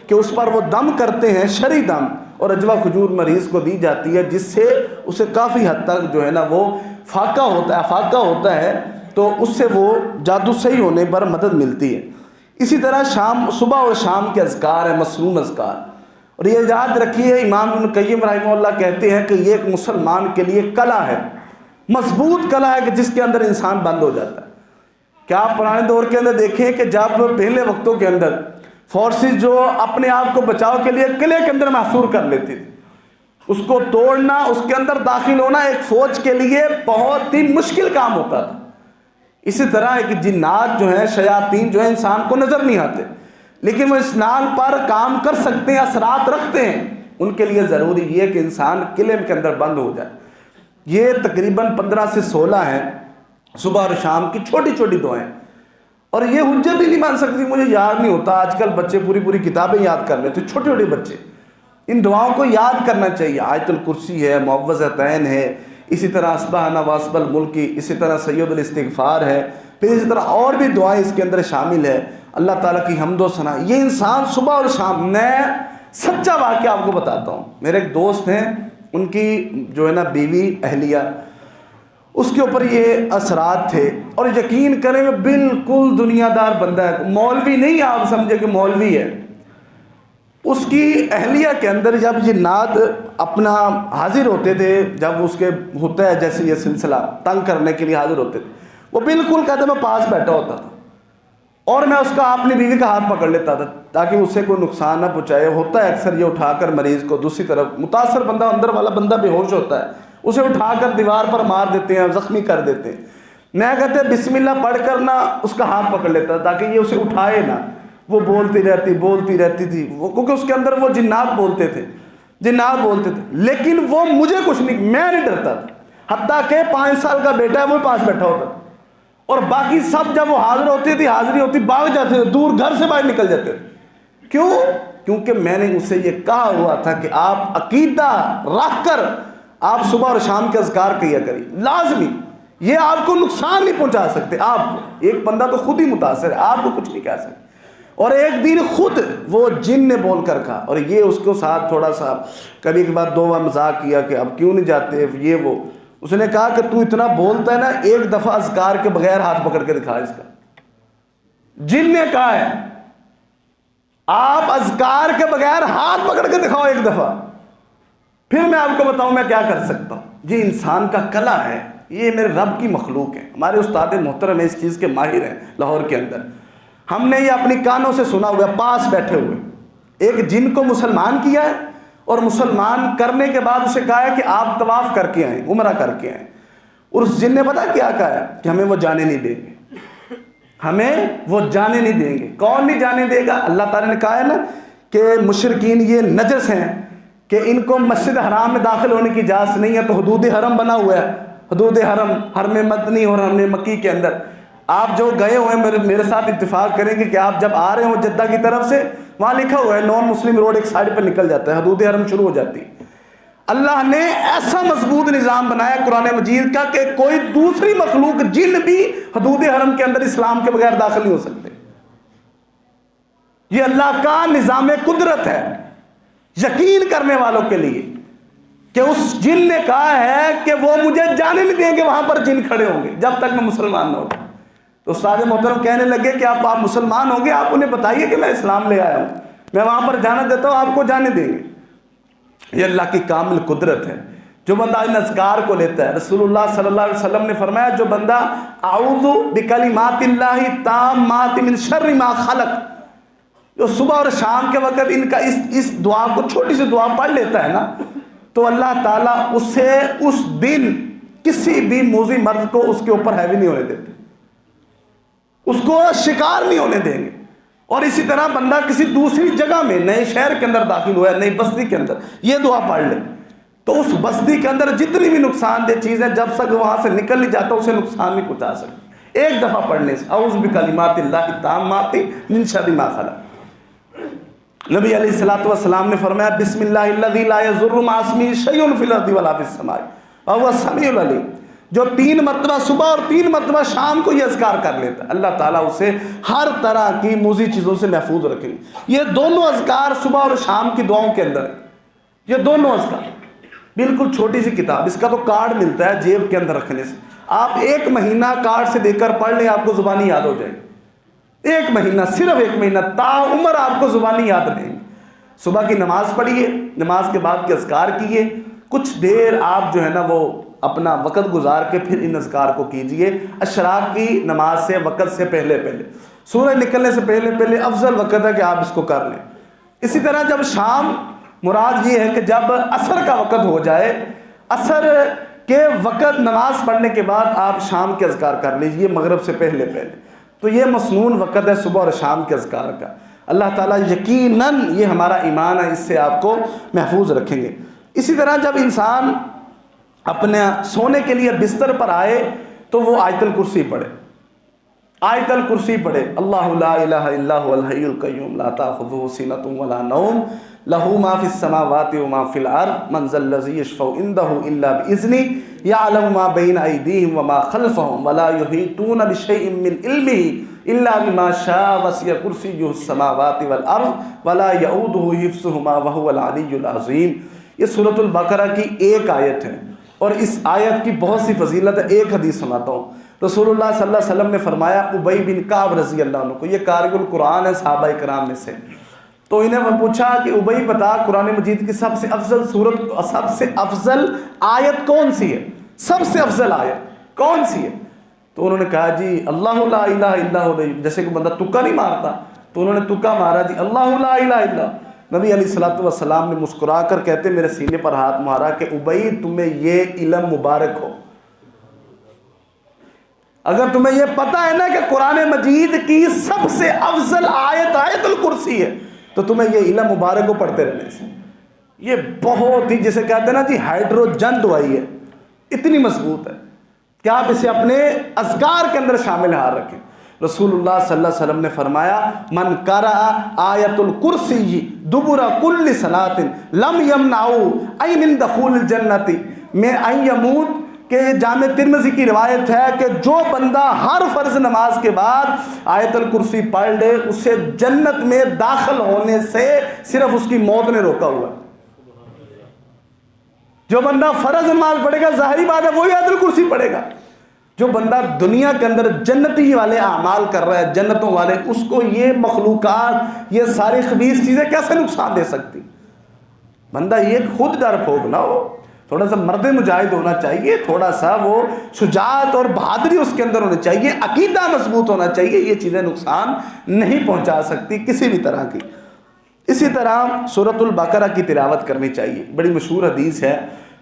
کہ اس پر وہ دم کرتے ہیں، شرعی دم، اور عجوہ کھجور مریض کو دی جاتی ہے جس سے اسے کافی حد تک جو ہے نا وہ فاقہ ہوتا ہے، افاقہ ہوتا ہے، تو اس سے وہ جادو صحیح ہونے پر مدد ملتی ہے۔ اسی طرح صبح اور شام کے اذکار ہیں، مسنون اذکار، اور یہ یاد رکھیے امام ابن قیم رحمہ اللہ کہتے ہیں کہ یہ ایک مسلمان کے لیے کلا ہے، مضبوط کلا ہے کہ جس کے اندر انسان بند ہو جاتا ہے۔ کیا آپ پرانے دور کے اندر دیکھیں کہ جب پہلے وقتوں کے اندر فورسز جو اپنے آپ کو بچاؤ کے لیے قلعے کے اندر محصور کر لیتی تھی، اس کو توڑنا، اس کے اندر داخل ہونا ایک فوج کے لیے بہت ہی مشکل کام ہوتا تھا۔ اسی طرح ایک جنات جو ہیں، شیاطین جو ہیں، انسان کو نظر نہیں آتے لیکن وہ اسنان پر کام کر سکتے ہیں، اثرات رکھتے ہیں۔ ان کے لیے ضروری یہ کہ انسان قلعے کے اندر بند ہو جائے۔ یہ تقریباً 15 سے 16 ہیں صبح اور شام کی چھوٹی چھوٹی دعائیں، اور یہ حجت ہی نہیں مان سکتی، مجھے یاد نہیں ہوتا۔ آج کل بچے پوری پوری کتابیں یاد کر لیتے، چھوٹے چھوٹے بچے۔ ان دعاؤں کو یاد کرنا چاہیے۔ آیت الکرسی ہے، معوذتین ہے، اسی طرح اصبحنا واسب الملکی، اسی طرح سید الاستغفار ہے، پھر اسی طرح اور بھی دعائیں اس کے اندر شامل ہے، اللہ تعالیٰ کی حمد و ثنا۔ یہ انسان صبح اور شام، میں سچا واقعہ آپ کو بتاتا ہوں۔ میرے ایک دوست ہیں، ان کی جو ہے نا بیوی اہلیہ، اس کے اوپر یہ اثرات تھے، اور یقین کریں وہ بالکل دنیا دار بندہ ہے، مولوی نہیں، آپ سمجھے کہ مولوی ہے۔ اس کی اہلیہ کے اندر جب جنات اپنا حاضر ہوتے تھے، جب اس کے ہوتا ہے جیسے یہ سلسلہ تنگ کرنے کے لیے حاضر ہوتے تھے، وہ بالکل کہتے میں پاس بیٹھا ہوتا تھا اور میں اس کا اپنی بیوی کا ہاتھ پکڑ لیتا تھا تاکہ اسے کوئی نقصان نہ پہنچائے۔ ہوتا ہے اکثر یہ اٹھا کر مریض کو دوسری طرف، متاثر بندہ، اندر والا بندہ بے ہوش ہوتا ہے، اسے اٹھا کر دیوار پر مار دیتے ہیں، زخمی کر دیتے ہیں۔ میں کہتے ہیں بسم اللہ پڑھ کر نہ اس کا ہاتھ پکڑ لیتا تھا تاکہ یہ اسے اٹھائے نہ۔ وہ بولتی رہتی تھی وہ، کیونکہ اس کے اندر وہ جنات بولتے تھے، لیکن وہ مجھے کچھ نہیں، میں نہیں ڈرتا تھا۔ حتیٰ کہ 5 سال کا بیٹا ہے وہ پاس بیٹھا ہوتا تھا، اور باقی سب جب وہ حاضری ہوتی بھاگ جاتے تھے، دور گھر سے باہر نکل جاتے تھے۔ کیوں؟ کیونکہ میں نے اسے یہ کہا ہوا تھا کہ آپ عقیدہ رکھ کر آپ صبح اور شام کے اذکار کیا کریے، لازمی۔ یہ آپ کو نقصان نہیں پہنچا سکتے، آپ کو، ایک بندہ تو خود ہی متاثر ہے، آپ کو کچھ نہیں کہہ سکتے۔ اور ایک دن خود وہ جن نے بول کر کہا، اور یہ اس کو ساتھ تھوڑا سا کبھی کبھار دو بار مذاق کیا کہ اب کیوں نہیں جاتے یہ وہ، اس نے کہا کہ تو اتنا بولتا ہے نا، ایک دفعہ اذکار کے بغیر ہاتھ پکڑ کے دکھا اس کا۔ جن نے کہا ہے آپ اذکار کے بغیر ہاتھ پکڑ کے دکھاؤ ایک دفعہ، پھر میں آپ کو بتاؤں میں کیا کر سکتا ہوں۔ یہ انسان کا کلا ہے، یہ میرے رب کی مخلوق ہے۔ ہمارے استاد محترم اس چیز کے ماہر ہیں لاہور کے اندر، ہم نے یہ اپنی کانوں سے سنا ہوا، پاس بیٹھے ہوئے، ایک جن کو مسلمان کیا ہے اور مسلمان کرنے کے بعد اسے کہا ہے کہ آپ طواف کر کے آئیں، عمرہ کر کے آئیں، اور اس جن نے پتا کیا کہا ہے کہ ہمیں وہ جانے نہیں دیں گے، ہمیں وہ جانے نہیں دیں گے۔ کون نہیں جانے دے گا؟ اللہ تعالیٰ نے کہا ہے نا کہ مشرکین یہ نجس ہیں کہ ان کو مسجد حرام میں داخل ہونے کی اجازت نہیں ہے، تو حدود حرم بنا ہوا ہے، حدود حرم مدنی اور حرم مکی کے اندر آپ جو گئے ہوئے ہیں میرے ساتھ اتفاق کریں گے کہ آپ جب آ رہے ہوں جدہ کی طرف سے، وہاں لکھا ہوا ہے نان مسلم روڈ ایک سائڈ پہ نکل جاتا ہے، حدود حرم شروع ہو جاتی ہے۔ اللہ نے ایسا مضبوط نظام بنایا قرآن مجید کا کہ کوئی دوسری مخلوق جن بھی حدود حرم کے اندر اسلام کے بغیر داخل نہیں ہو سکتے۔ یہ اللہ کا نظام قدرت ہے یقین کرنے والوں کے لیے کہ اس جن نے کہا ہے کہ وہ مجھے جانے نہیں دیں گے، وہاں پر جن کھڑے ہوں گے جب تک میں مسلمان نہ ہوں۔ تو استاد محترم کہنے لگے کہ آپ مسلمان ہوں گے، آپ انہیں بتائیے کہ میں اسلام لے آیا ہوں، میں وہاں پر جانا دیتا ہوں، آپ کو جانے دیں گے۔ یہ اللہ کی کامل قدرت ہے۔ جو بندہ ان اذکار کو لیتا ہے، رسول اللہ صلی اللہ علیہ وسلم نے فرمایا جو بندہ اعوذ بکلمات اللہ التامات من شر ما خلق، جو صبح اور شام کے وقت ان کا اس دعا کو چھوٹی سی دعا پڑھ لیتا ہے نا، تو اللہ تعالیٰ اسے اس دن کسی بھی موذی مرض کو اس کے اوپر ہیوی نہیں ہونے دیتے، اس کو شکار نہیں ہونے دیں گے۔ اور اسی طرح بندہ کسی دوسری جگہ میں نئے شہر کے اندر داخل ہوا ہے، نئی بستی کے اندر، یہ دعا پڑھ لے تو اس بستی کے اندر جتنی بھی نقصان دہ چیزیں جب تک وہاں سے نکل نہیں جاتا اسے نقصان نہیں پہنچا سکتی، ایک دفعہ پڑھنے سے اعوذ بکلمات اللہ التامات من شر ما خلق۔ نبی علیہ الصلوۃ والسلام نے فرمایا بسم اللہ الذی لا یضر مع اسمہ شیء فی الارض ولا فی السماء وهو السمیع العلیم۔ جو 3 مرتبہ صبح اور 3 مرتبہ شام کو یہ اذکار کر لیتا ہے، اللہ تعالیٰ اسے ہر طرح کی موذی چیزوں سے محفوظ رکھیں گے۔ یہ دونوں اذکار صبح اور شام کی دعاؤں کے اندر ہے، یہ دونوں اذکار، بالکل چھوٹی سی کتاب، اس کا تو کارڈ ملتا ہے جیب کے اندر رکھنے سے، آپ 1 مہینہ کارڈ سے دے کر پڑھ لیں آپ کو زبانی یاد ہو جائے گی، 1 مہینہ، صرف 1 مہینہ، تا عمر آپ کو زبانی یاد رہیں گی۔ صبح کی نماز پڑھیے، نماز کے بعد کے اذکار کیے، کچھ دیر آپ جو ہے نا وہ اپنا وقت گزار کے پھر ان اذکار کو کیجئے۔ اشراق کی نماز سے وقت سے پہلے سورج نکلنے سے پہلے افضل وقت ہے کہ آپ اس کو کر لیں۔ اسی طرح جب شام، مراد یہ ہے کہ جب عصر کا وقت ہو جائے، عصر کے وقت نماز پڑھنے کے بعد آپ شام کے اذکار کر لیجئے مغرب سے پہلے تو یہ مسنون وقت ہے صبح اور شام کے اذکار کا۔ اللہ تعالیٰ یقیناً یہ ہمارا ایمان ہے، اس سے آپ کو محفوظ رکھیں گے۔ اسی طرح جب انسان اپنے سونے کے لیے بستر پر آئے تو وہ آیت الکرسی پڑھے، آیت الکرسی پڑھے، اللہ لا الہ الا هو الحی القیوم لا تاخذہ سنۃ ولا نوم لہ ما فی السماوات وما فی الارض من ذا الذی یشفع عنده الا باذنہ یعلم ما بین ایدیہم وما خلفہم ولا یحیطون بشیء من علمہ الا بما شاء وسع کرسیہ السماوات والارض ولا یؤودہ حفظہما وهو العلی العظیم۔ یہ سورۃ البقرہ کی ایک آیت ہے اور اس آیت کی بہت سی فضیلت ہے۔ ایک حدیث سناتا ہوں، رسول اللہ صلی اللہ علیہ وسلم نے فرمایا ابی بن کعب رضی اللہ عنہ کو، یہ قاری القرآن ہے صحابہ کرام میں سے، تو انہیں پوچھا کہ ابی بتا قرآن مجید کی سب سے افضل سورت، سب سے افضل آیت کون سی ہے، سب سے افضل آیت کون سی ہے؟ تو انہوں نے کہا جی اللہ لا الہ الا ہو، جیسے کہ بندہ تکا نہیں مارتا تو انہوں نے تکا مارا جی اللہ لا الہ الا۔ نبی علیہ الصلوۃ والسلام نے مسکرا کر کہتے میرے سینے پر ہاتھ مارا کہ ابی تمہیں یہ علم مبارک ہو، اگر تمہیں یہ پتہ ہے نا کہ قرآن مجید کی سب سے افضل آیت آیت الکرسی ہے تو تمہیں یہ علم مبارک ہو پڑھتے رہنے سے۔ یہ بہت ہی جسے کہتے ہیں نا جی ہائیڈروجن دوائی ہے، اتنی مضبوط ہے کہ آپ اسے اپنے اذکار کے اندر شامل ہار رکھیں۔ رسول اللہ صلی اللہ علیہ وسلم نے فرمایا من قرأ آیت الکرسی دبر کل صلاۃ لم یمنعه ای من دخول الجنۃ میں ان یموت، کہ جامع ترمذی کی روایت ہے کہ جو بندہ ہر فرض نماز کے بعد آیت الکرسی پڑھ لے اسے جنت میں داخل ہونے سے صرف اس کی موت نے روکا ہوا ہے۔ جو بندہ فرض نماز پڑھے گا ظاہری بات ہے وہی آیت الکرسی پڑھے گا۔ جو بندہ دنیا کے اندر جنتی والے اعمال کر رہا ہے، جنتوں والے، اس کو یہ مخلوقات، یہ ساری خبیث چیزیں کیسے نقصان دے سکتی؟ بندہ یہ خود ڈر پھونک نہ ہو، تھوڑا سا مرد مجاہد ہونا چاہیے، تھوڑا سا وہ شجاعت اور بہادری اس کے اندر ہونی چاہیے، عقیدہ مضبوط ہونا چاہیے، یہ چیزیں نقصان نہیں پہنچا سکتی کسی بھی طرح کی۔ اسی طرح سورۃ البقرہ کی تلاوت کرنی چاہیے. بڑی مشہور حدیث ہے،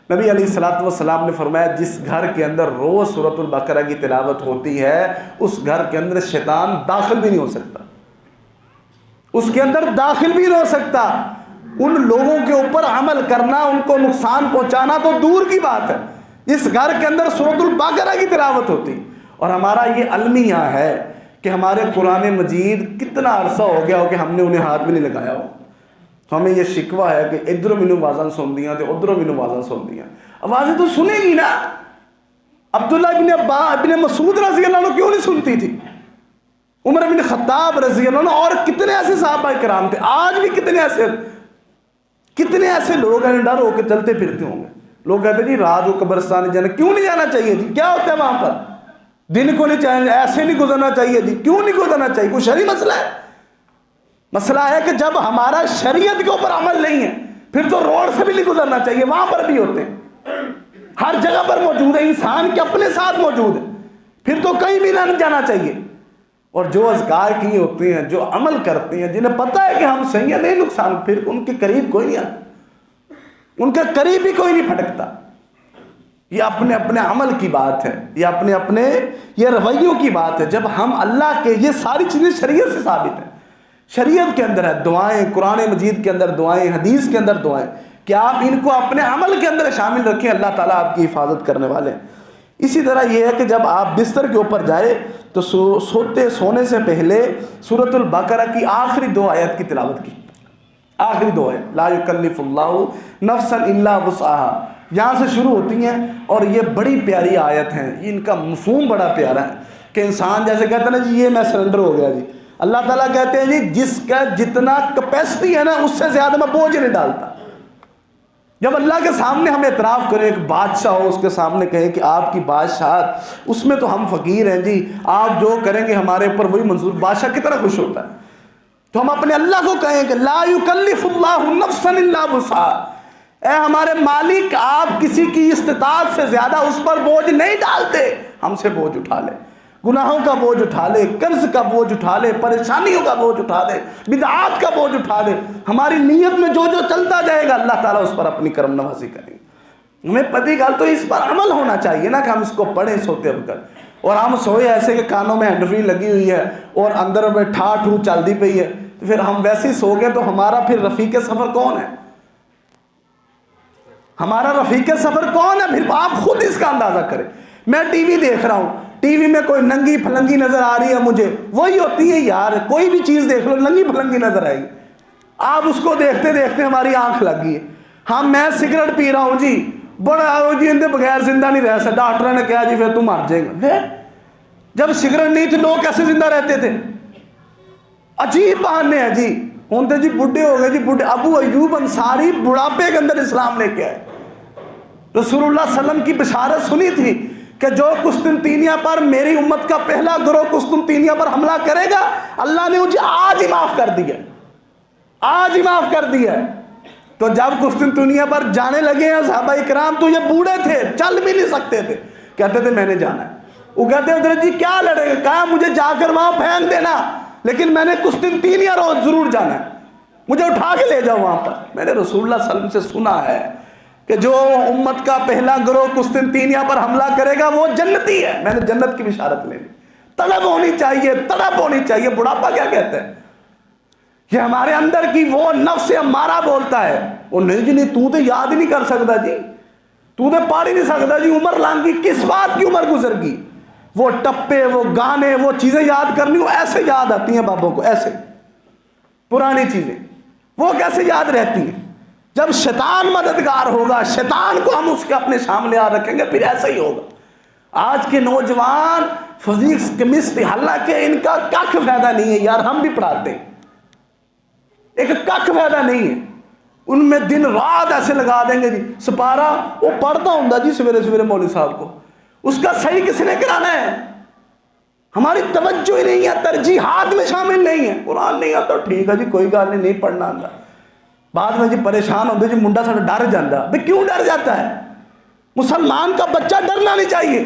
نبی علیہ الصلوۃ والسلام نے فرمایا جس گھر کے اندر روز سورۃ البقرہ کی تلاوت ہوتی ہے اس گھر کے اندر شیطان داخل بھی نہیں ہو سکتا، اس کے اندر داخل بھی نہیں ہو سکتا. ان لوگوں کے اوپر عمل کرنا، ان کو نقصان پہنچانا تو دور کی بات ہے. اس گھر کے اندر سورۃ البقرہ کی تلاوت ہوتی. اور ہمارا یہ المیہ ہے کہ ہمارے قرآن مجید کتنا عرصہ ہو گیا ہو کہ ہم نے انہیں ہاتھ بھی نہیں لگایا ہو. تو ہمیں یہ شکوہ ہے کہ ادھر مینوں آوازاں سن دیاں تے ادھر مینوں آوازاں سن دیاں. آوازیں تو سنے گی نا. عبداللہ ابن مسعود رضی اللہ عنہ کیوں نہیں سنتی تھی؟ عمر بن خطاب رضی اللہ عنہ اور کتنے ایسے صحابہ کرام تھے. آج بھی کتنے ایسے لوگ ہیں ڈر ہو کے چلتے پھرتے ہوں گے. لوگ کہتے ہیں جی رات کو قبرستان جانا، کیوں نہیں جانا چاہیے جی؟ کیا ہوتا ہے وہاں پر؟ دن کو نہیں چاہیے، ایسے نہیں گزرنا چاہیے جی. کیوں نہیں گزرنا چاہیے؟ کوئی شرعی مسئلہ ہے؟ مسئلہ ہے کہ جب ہمارا شریعت کے اوپر عمل نہیں ہے پھر تو روڈ سے بھی نہیں گزرنا چاہیے. وہاں پر بھی ہوتے ہیں، ہر جگہ پر موجود ہے، انسان کے اپنے ساتھ موجود ہے، پھر تو کہیں بھی نہ جانا چاہیے. اور جو اذکار کیے ہوتے ہیں، جو عمل کرتے ہیں، جنہیں پتہ ہے کہ ہم صحیح ہیں، نہیں نقصان، پھر ان کے قریب کوئی نہیں آتا، ان کے قریب بھی کوئی نہیں پھٹکتا. یہ اپنے اپنے عمل کی بات ہے، یہ اپنے یہ رویوں کی بات ہے. جب ہم اللہ کے، یہ ساری چیزیں شریعت سے ثابت ہیں، شریعت کے اندر ہے. دعائیں قرآن مجید کے اندر دعائیں، حدیث کے اندر دعائیں، کہ آپ ان کو اپنے عمل کے اندر شامل رکھیں، اللہ تعالیٰ آپ کی حفاظت کرنے والے ہیں. اسی طرح یہ ہے کہ جب آپ بستر کے اوپر جائے تو سونے سے پہلے سورۃ البقرہ کی آخری 2 آیت کی تلاوت کی. آخری 2 آیت، لا یکلف اللہ نفسا الا وسعها، یہاں سے شروع ہوتی ہیں. اور یہ بڑی پیاری آیت ہیں، ان کا مفہوم بڑا پیارا ہے کہ انسان جیسے کہتا ہے نا جی یہ میں سرنڈر ہو گیا جی. اللہ تعالیٰ کہتے ہیں جی جس کا جتنا کیپیسٹی ہے نا اس سے زیادہ میں بوجھ نہیں ڈالتا. جب اللہ کے سامنے ہم اعتراف کریں، ایک بادشاہ ہو اس کے سامنے کہیں کہ آپ کی بادشاہت، اس میں تو ہم فقیر ہیں جی، آپ جو کریں گے ہمارے اوپر وہی منظور. بادشاہ کتنا خوش ہوتا ہے. تو ہم اپنے اللہ کو کہیں کہ لا یکلف اللہ نفسا الا وسعها، اے ہمارے مالک آپ کسی کی استطاعت سے زیادہ اس پر بوجھ نہیں ڈالتے. ہم سے بوجھ اٹھا لے، گناہوں کا بوجھ اٹھا لے، قرض کا بوجھ اٹھا لے، پریشانیوں کا بوجھ اٹھا لے، بدعات کا بوجھ اٹھا لے. ہماری نیت میں جو جو چلتا جائے گا اللہ تعالیٰ اس پر اپنی کرم نوازی کریں گے. ہمیں پتہ گل تو اس پر عمل ہونا چاہیے نا کہ ہم اس کو پڑھیں سوتے وقت. اور ہم سوئے ایسے کہ کانوں میں ہینڈ فری لگی ہوئی ہے اور اندر میں ٹھا ٹھو چلتی پئی ہے، تو پھر ہم ویسے ہی سو گئے تو ہمارا پھر رفیق سفر کون ہے؟ ہمارا رفیق سفر کون ہے؟ پھر آپ خود اس کا اندازہ کریں. میں ٹی وی دیکھ رہا ہوں، ٹی وی میں کوئی ننگی پھلنگی نظر آ رہی ہے مجھے، وہی ہوتی ہے یار، کوئی بھی چیز دیکھ لو ننگی پھلنگی نظر آئی، آپ اس کو دیکھتے دیکھتے ہماری آنکھ لگ گئی ہے. ہاں میں سگریٹ پی رہا ہوں جی، بڑا جی اندے بغیر زندہ نہیں رہ سکتا، ڈاکٹر نے کہا جی پھر تم مر جائے گا. جب سگریٹ نہیں تھی لوگ کیسے زندہ رہتے تھے؟ عجیب بہانے ہیں جی. ہوں تو جی بڈھے ہو گئے جی، بڈھے. ابو ایوب انصاری بڑھاپے کے اندر اسلام لے کے آئے. رسول اللہ صلی اللہ علیہ وسلم کی بشارت سنی تھی کہ جو قسطنطینیہ پر میری امت کا پہلا گروہ قسطنطینیہ پر حملہ کرے گا اللہ نے مجھے آج ہی معاف کر دیا، آج ہی معاف کر دیا. تو جب قسطنطینیہ پر جانے لگے ہیں صحابہ کرام تو یہ بوڑھے تھے، چل بھی نہیں سکتے تھے، کہتے تھے میں نے جانا ہے. وہ کہتے ہیں جی کیا لڑے گا؟ کہا مجھے جا کر وہاں پھینک دینا، لیکن میں نے قسطنطینیہ روز ضرور جانا ہے، مجھے اٹھا کے لے جاؤ وہاں پر. میں نے رسول اللہ صلی اللہ علیہ وسلم سے سنا ہے کہ جو امت کا پہلا گروہ قسطنطینیہ پر حملہ کرے گا وہ جنتی ہے. میں نے جنت کی بشارت لینی. طلب ہونی چاہیے، تڑپ ہونی چاہیے. بڑھاپا کیا کہتے ہیں؟ یہ ہمارے اندر کی وہ نفس امارہ بولتا ہے، وہ نہیں جی نہیں تو تو یاد ہی نہیں کر سکتا جی، تو تو پڑھ ہی نہیں سکتا جی، عمر لانگی کس بات کی عمر گزر گئی. وہ ٹپے، وہ گانے، وہ چیزیں یاد کرنی وہ ایسے یاد آتی ہیں بابوں کو، ایسے پرانی چیزیں وہ کیسے یاد رہتی ہیں؟ جب شیطان مددگار ہوگا، شیطان کو ہم اس کے اپنے سامنے آ رکھیں گے پھر ایسا ہی ہوگا. آج کے نوجوان فزکس کیمسٹری، حالانکہ ان کا کخ فائدہ نہیں ہے یار، ہم بھی پڑھاتے ہیں، ایک کخ فائدہ نہیں ہے. ان میں دن رات ایسے لگا دیں گے جی سپارہ، وہ پڑھتا ہوں جی سویرے سویرے مولوی صاحب کو، اس کا صحیح کس نے کرانا ہے؟ ہماری توجہ ہی نہیں ہے، ترجیحات میں شامل نہیں ہے. قرآن نہیں آتا ٹھیک ہے جی کوئی گل نہیں پڑھنا آتا. بعد میں جی پریشان ہوتے جی منڈا ساڑھا ڈر جاتا. بھئی کیوں ڈر جاتا ہے؟ مسلمان کا بچہ ڈرنا نہیں چاہیے.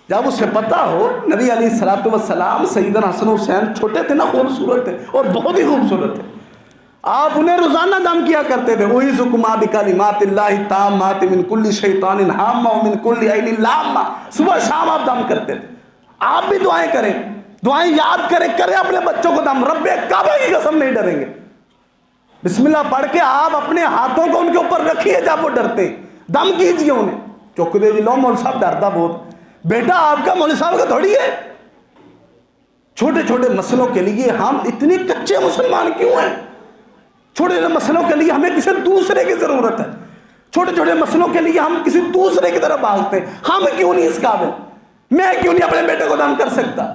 جب اسے پتا ہو نبی علیہ الصلوۃ والسلام سیدنا حسن حسین چھوٹے تھے نا، خوبصورت تھے اور بہت ہی خوبصورت تھے. آپ انہیں روزانہ دم کیا کرتے تھے، اعوذکما بکلمات اللہ التامات من کل شیطان ہامہ ومن کل عین لامہ، صبح شام آپ دم کرتے تھے۔ آپ بھی دعائیں کریں، دعائیں یاد کریں اپنے بچوں کو دم، رب کعبہ کی قسم نہیں ڈریں گے، بسم اللہ پڑھ کے آپ اپنے ہاتھوں کو ان کے اوپر رکھیے جب وہ ڈرتے ہیں، دم کیجئے انہیں۔ چوک دے جی لو مول صاحب ڈرتا بہت، بیٹا آپ کا مول صاحب کا تھوڑی ہے۔ چھوٹے چھوٹے مسئلوں کے لیے ہم اتنے کچے مسلمان کیوں ہیں؟ چھوٹے چھوٹے مسئلوں کے لیے ہمیں کسی دوسرے کی ضرورت ہے، چھوٹے چھوٹے مسئلوں کے لیے ہم کسی دوسرے کی طرف بھاگتے ہیں۔ ہم کیوں نہیں اس قابل؟ میں کیوں نہیں اپنے بیٹے کو دم کر سکتا؟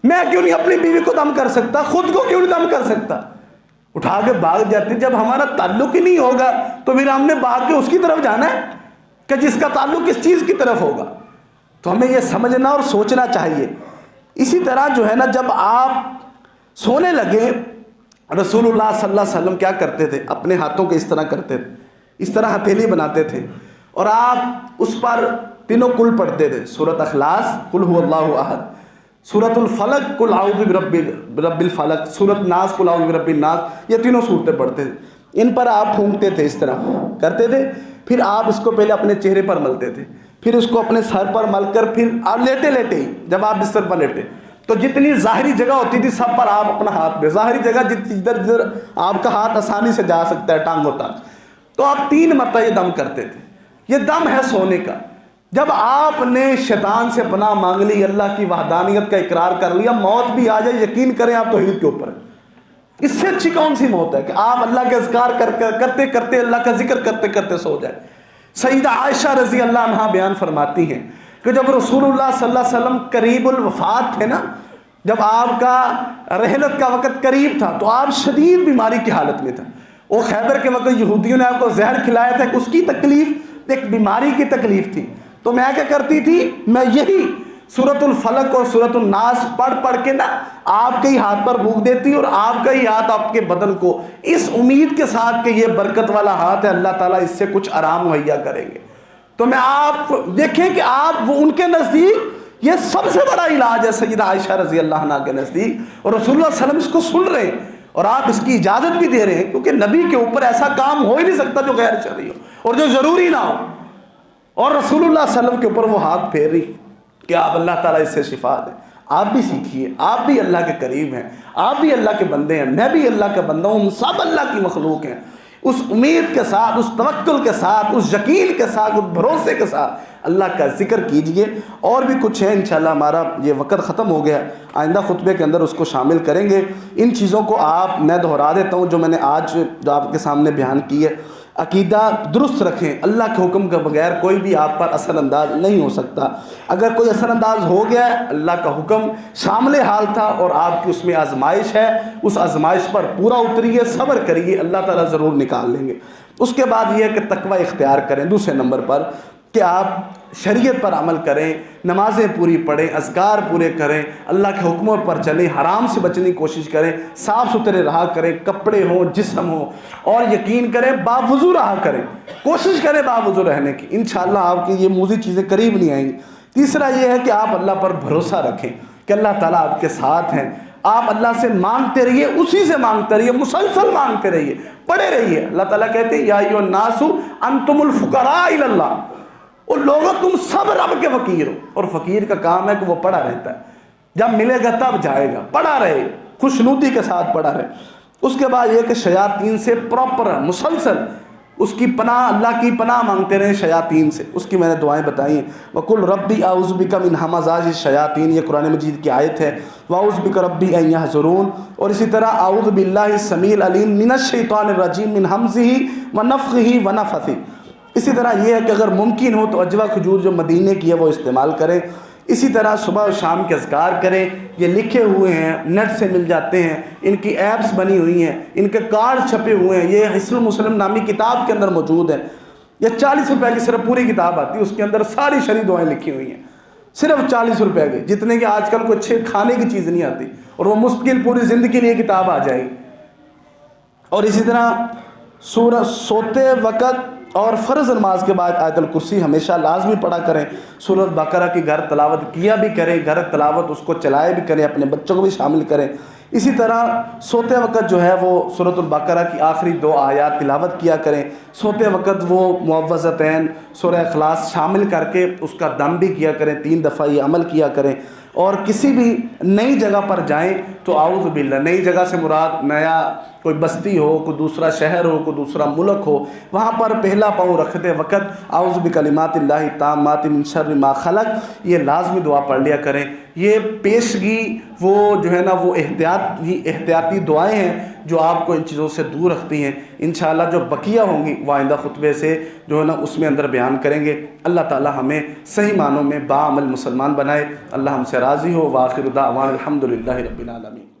میں کیوں نہیں اپنی بیوی کو دم کر سکتا؟ خود کو کیوں نہیں دم کر سکتا؟ اٹھا کے بھاگ جاتے۔ جب ہمارا تعلق ہی نہیں ہوگا تو پھر ہم نے بھاگ کے اس کی طرف جانا ہے کہ جس کا تعلق کس چیز کی طرف ہوگا؟ تو ہمیں یہ سمجھنا اور سوچنا چاہیے۔ اسی طرح جو ہے نا، جب آپ سونے لگے، رسول اللہ صلی اللہ علیہ وسلم کیا کرتے تھے؟ اپنے ہاتھوں کے اس طرح کرتے تھے، اس طرح ہتھیلی بناتے تھے، اور آپ اس پر تینوں کل پڑھتے تھے، سورۃ اخلاص قل هو اللہ احد، سورۃ الفلق قل اعوذ برب الفلق، سورۃ ناس قل اعوذ برب الناس، یہ تینوں صورتیں پڑھتے تھے۔ ان پر آپ پھونکتے تھے، اس طرح کرتے تھے، پھر آپ اس کو پہلے اپنے چہرے پر ملتے تھے، پھر اس کو اپنے سر پر مل کر، پھر آپ لیٹے لیٹے ہی جب آپ بستر پر لیٹے تو جتنی ظاہری جگہ ہوتی تھی سب پر آپ اپنا ہاتھ دے، ظاہری جگہ جدھر جدھر آپ کا ہاتھ آسانی سے جا سکتا ہے ٹانگوں تک، تو آپ 3 مرتبہ یہ دم کرتے تھے۔ یہ دم ہے سونے کا۔ جب آپ نے شیطان سے پناہ مانگ لی، اللہ کی وحدانیت کا اقرار کر لیا، موت بھی آ جائے یقین کریں آپ توحید کے اوپر ہیں۔ اس سے اچھی کون سی موت ہے کہ آپ اللہ کے اذکار کرتے کرتے، اللہ کا ذکر کرتے کرتے سو جائے۔ سیدہ عائشہ رضی اللہ عنہا بیان فرماتی ہیں کہ جب رسول اللہ صلی اللہ علیہ وسلم قریب الوفات تھے نا، جب آپ کا رحلت کا وقت قریب تھا تو آپ شدید بیماری کی حالت میں تھا۔ وہ خیبر کے وقت یہودیوں نے آپ کو زہر کھلایا تھا، اس کی تکلیف ایک بیماری کی تکلیف تھی۔ تو میں کیا کرتی تھی؟ میں یہی سورۃ الفلق اور سورۃ الناس پڑھ کے نا آپ کے ہی ہاتھ پر بھوک دیتی، اور آپ کا ہی ہاتھ آپ کے بدن کو، اس امید کے ساتھ کہ یہ برکت والا ہاتھ ہے، اللہ تعالیٰ اس سے کچھ آرام مہیا کریں گے۔ تو میں آپ دیکھیں کہ آپ وہ ان کے نزدیک یہ سب سے بڑا علاج ہے، سیدہ عائشہ رضی اللہ عنہا کے نزدیک، اور رسول اللہ صلی اللہ علیہ وسلم اس کو سن رہے ہیں اور آپ اس کی اجازت بھی دے رہے ہیں، کیونکہ نبی کے اوپر ایسا کام ہو ہی نہیں سکتا جو غیر شرعی ہو اور جو ضروری نہ ہو، اور رسول اللہ صلی اللہ علیہ وسلم کے اوپر وہ ہاتھ پھیر رہی کہ آپ اللہ تعالیٰ اس سے شفا دیں۔ آپ بھی سیکھیے، آپ بھی اللہ کے قریب ہیں، آپ بھی اللہ کے بندے ہیں، میں بھی اللہ کا بندہ ہوں، ہم سب اللہ کی مخلوق ہیں۔ اس امید کے ساتھ، اس توکل کے ساتھ، اس یقین کے ساتھ، اس بھروسے کے ساتھ اللہ کا ذکر کیجئے۔ اور بھی کچھ ہے انشاءاللہ، ہمارا یہ وقت ختم ہو گیا، آئندہ خطبے کے اندر اس کو شامل کریں گے۔ ان چیزوں کو میں دہرا دیتا ہوں جو میں نے آج جو آپ کے سامنے بیان کی ہے۔ عقیدہ درست رکھیں، اللہ کے حکم کے بغیر کوئی بھی آپ پر اثر انداز نہیں ہو سکتا۔ اگر کوئی اثر انداز ہو گیا ہے، اللہ کا حکم شامل حال تھا اور آپ کی اس میں آزمائش ہے، اس آزمائش پر پورا اتریے، صبر کریے، اللہ تعالیٰ ضرور نکال لیں گے۔ اس کے بعد یہ ہے کہ تقوی اختیار کریں دوسرے نمبر پر، کہ آپ شریعت پر عمل کریں، نمازیں پوری پڑھیں، اذکار پورے کریں، اللہ کے حکموں پر چلیں، حرام سے بچنے کی کوشش کریں، صاف ستھرے رہا کریں، کپڑے ہوں، جسم ہو، اور یقین کریں باوضو رہا کریں، کوشش کریں باوضو رہنے کی۔ انشاءاللہ آپ کی یہ موذی چیزیں قریب نہیں آئیں گی۔ تیسرا یہ ہے کہ آپ اللہ پر بھروسہ رکھیں کہ اللہ تعالیٰ آپ کے ساتھ ہیں۔ آپ اللہ سے مانگتے رہیے، اسی سے مانگتے رہیے، مسلسل مانگتے رہیے، پڑے رہیے۔ اللہ تعالیٰ کہتے ہیں یا ایھا الناس انتم الفقراء الی اللہ، اور لوگوں تم سب رب کے فقیر ہو، اور فقیر کا کام ہے کہ وہ پڑا رہتا ہے، جب ملے گا تب جائے گا، پڑا رہے، خوشنودی کے ساتھ پڑا رہے۔ اس کے بعد یہ کہ شیاطین سے پراپر مسلسل اس کی پناہ، اللہ کی پناہ مانگتے رہیں شیاطین سے۔ اس کی میں نے دعائیں بتائی ہیں، وَقُلْ رَبِّ أَعُوذُ بِكَ مِنْ ہَمَزَاتِ الشَّيَاطِينِ، یہ قرآن مجید کی آیت ہے، وَأَعُوذُ بِكَ رَبِّ أَن يَحْضُرُونِ، اور اسی طرح اعوذ باللہ السمیع العلیم من الشیطان الرجیم من ہمزہ ونفخہ ونفثہ۔ اسی طرح یہ ہے کہ اگر ممکن ہو تو اجوا کھجور جو مدینے کی ہے وہ استعمال کریں۔ اسی طرح صبح و شام کے اذکار کریں، یہ لکھے ہوئے ہیں، نیٹ سے مل جاتے ہیں، ان کی ایپس بنی ہوئی ہیں، ان کے کارڈ چھپے ہوئے ہیں، یہ حصن مسلم نامی کتاب کے اندر موجود ہے۔ یہ 40 روپے کی صرف پوری کتاب آتی ہے، اس کے اندر ساری شرعی دعائیں لکھی ہوئی ہیں، صرف 40 روپے کی، جتنے کہ آج کل کو اچھے کھانے کی چیز نہیں آتی، اور وہ مستقل پوری زندگی کے لیے کتاب آ جائے گی۔ اور اسی طرح سورہ سوتے وقت اور فرض نماز کے بعد آیت الکرسی ہمیشہ لازمی پڑھا کریں۔ سورۃ بقرہ کی گھر تلاوت کیا بھی کریں، گھر تلاوت اس کو چلائے بھی کریں، اپنے بچوں کو بھی شامل کریں۔ اسی طرح سوتے وقت جو ہے وہ سورۃ البقرہ کی آخری 2 آیات تلاوت کیا کریں. سوتے وقت وہ معوذتین سورہ اخلاص شامل کر کے اس کا دم بھی کیا کریں، 3 دفعہ یہ عمل کیا کریں. اور کسی بھی نئی جگہ پر جائیں تو اعوذ باللہ، نئی جگہ سے مراد نیا کوئی بستی ہو، کوئی دوسرا شہر ہو، کوئی دوسرا ملک ہو، وہاں پر پہلا پاؤں رکھتے وقت اعوذ بکلمات اللہ التامات من شر ما خلق یہ لازمی دعا پڑھ لیا کریں. یہ پیشگی وہ جو ہے نا وہ احتیاطی دعائیں ہیں جو آپ کو ان چیزوں سے دور رکھتی ہیں. انشاءاللہ جو بقیہ ہوں گی وہ آئندہ خطبے سے جو ہے نا اس میں اندر بیان کریں گے. اللہ تعالی ہمیں صحیح معنوں میں باعمل مسلمان بنائے. اللہ ہم سے راضی ہو. وآخر دعوانا الحمدللہ رب العالمین.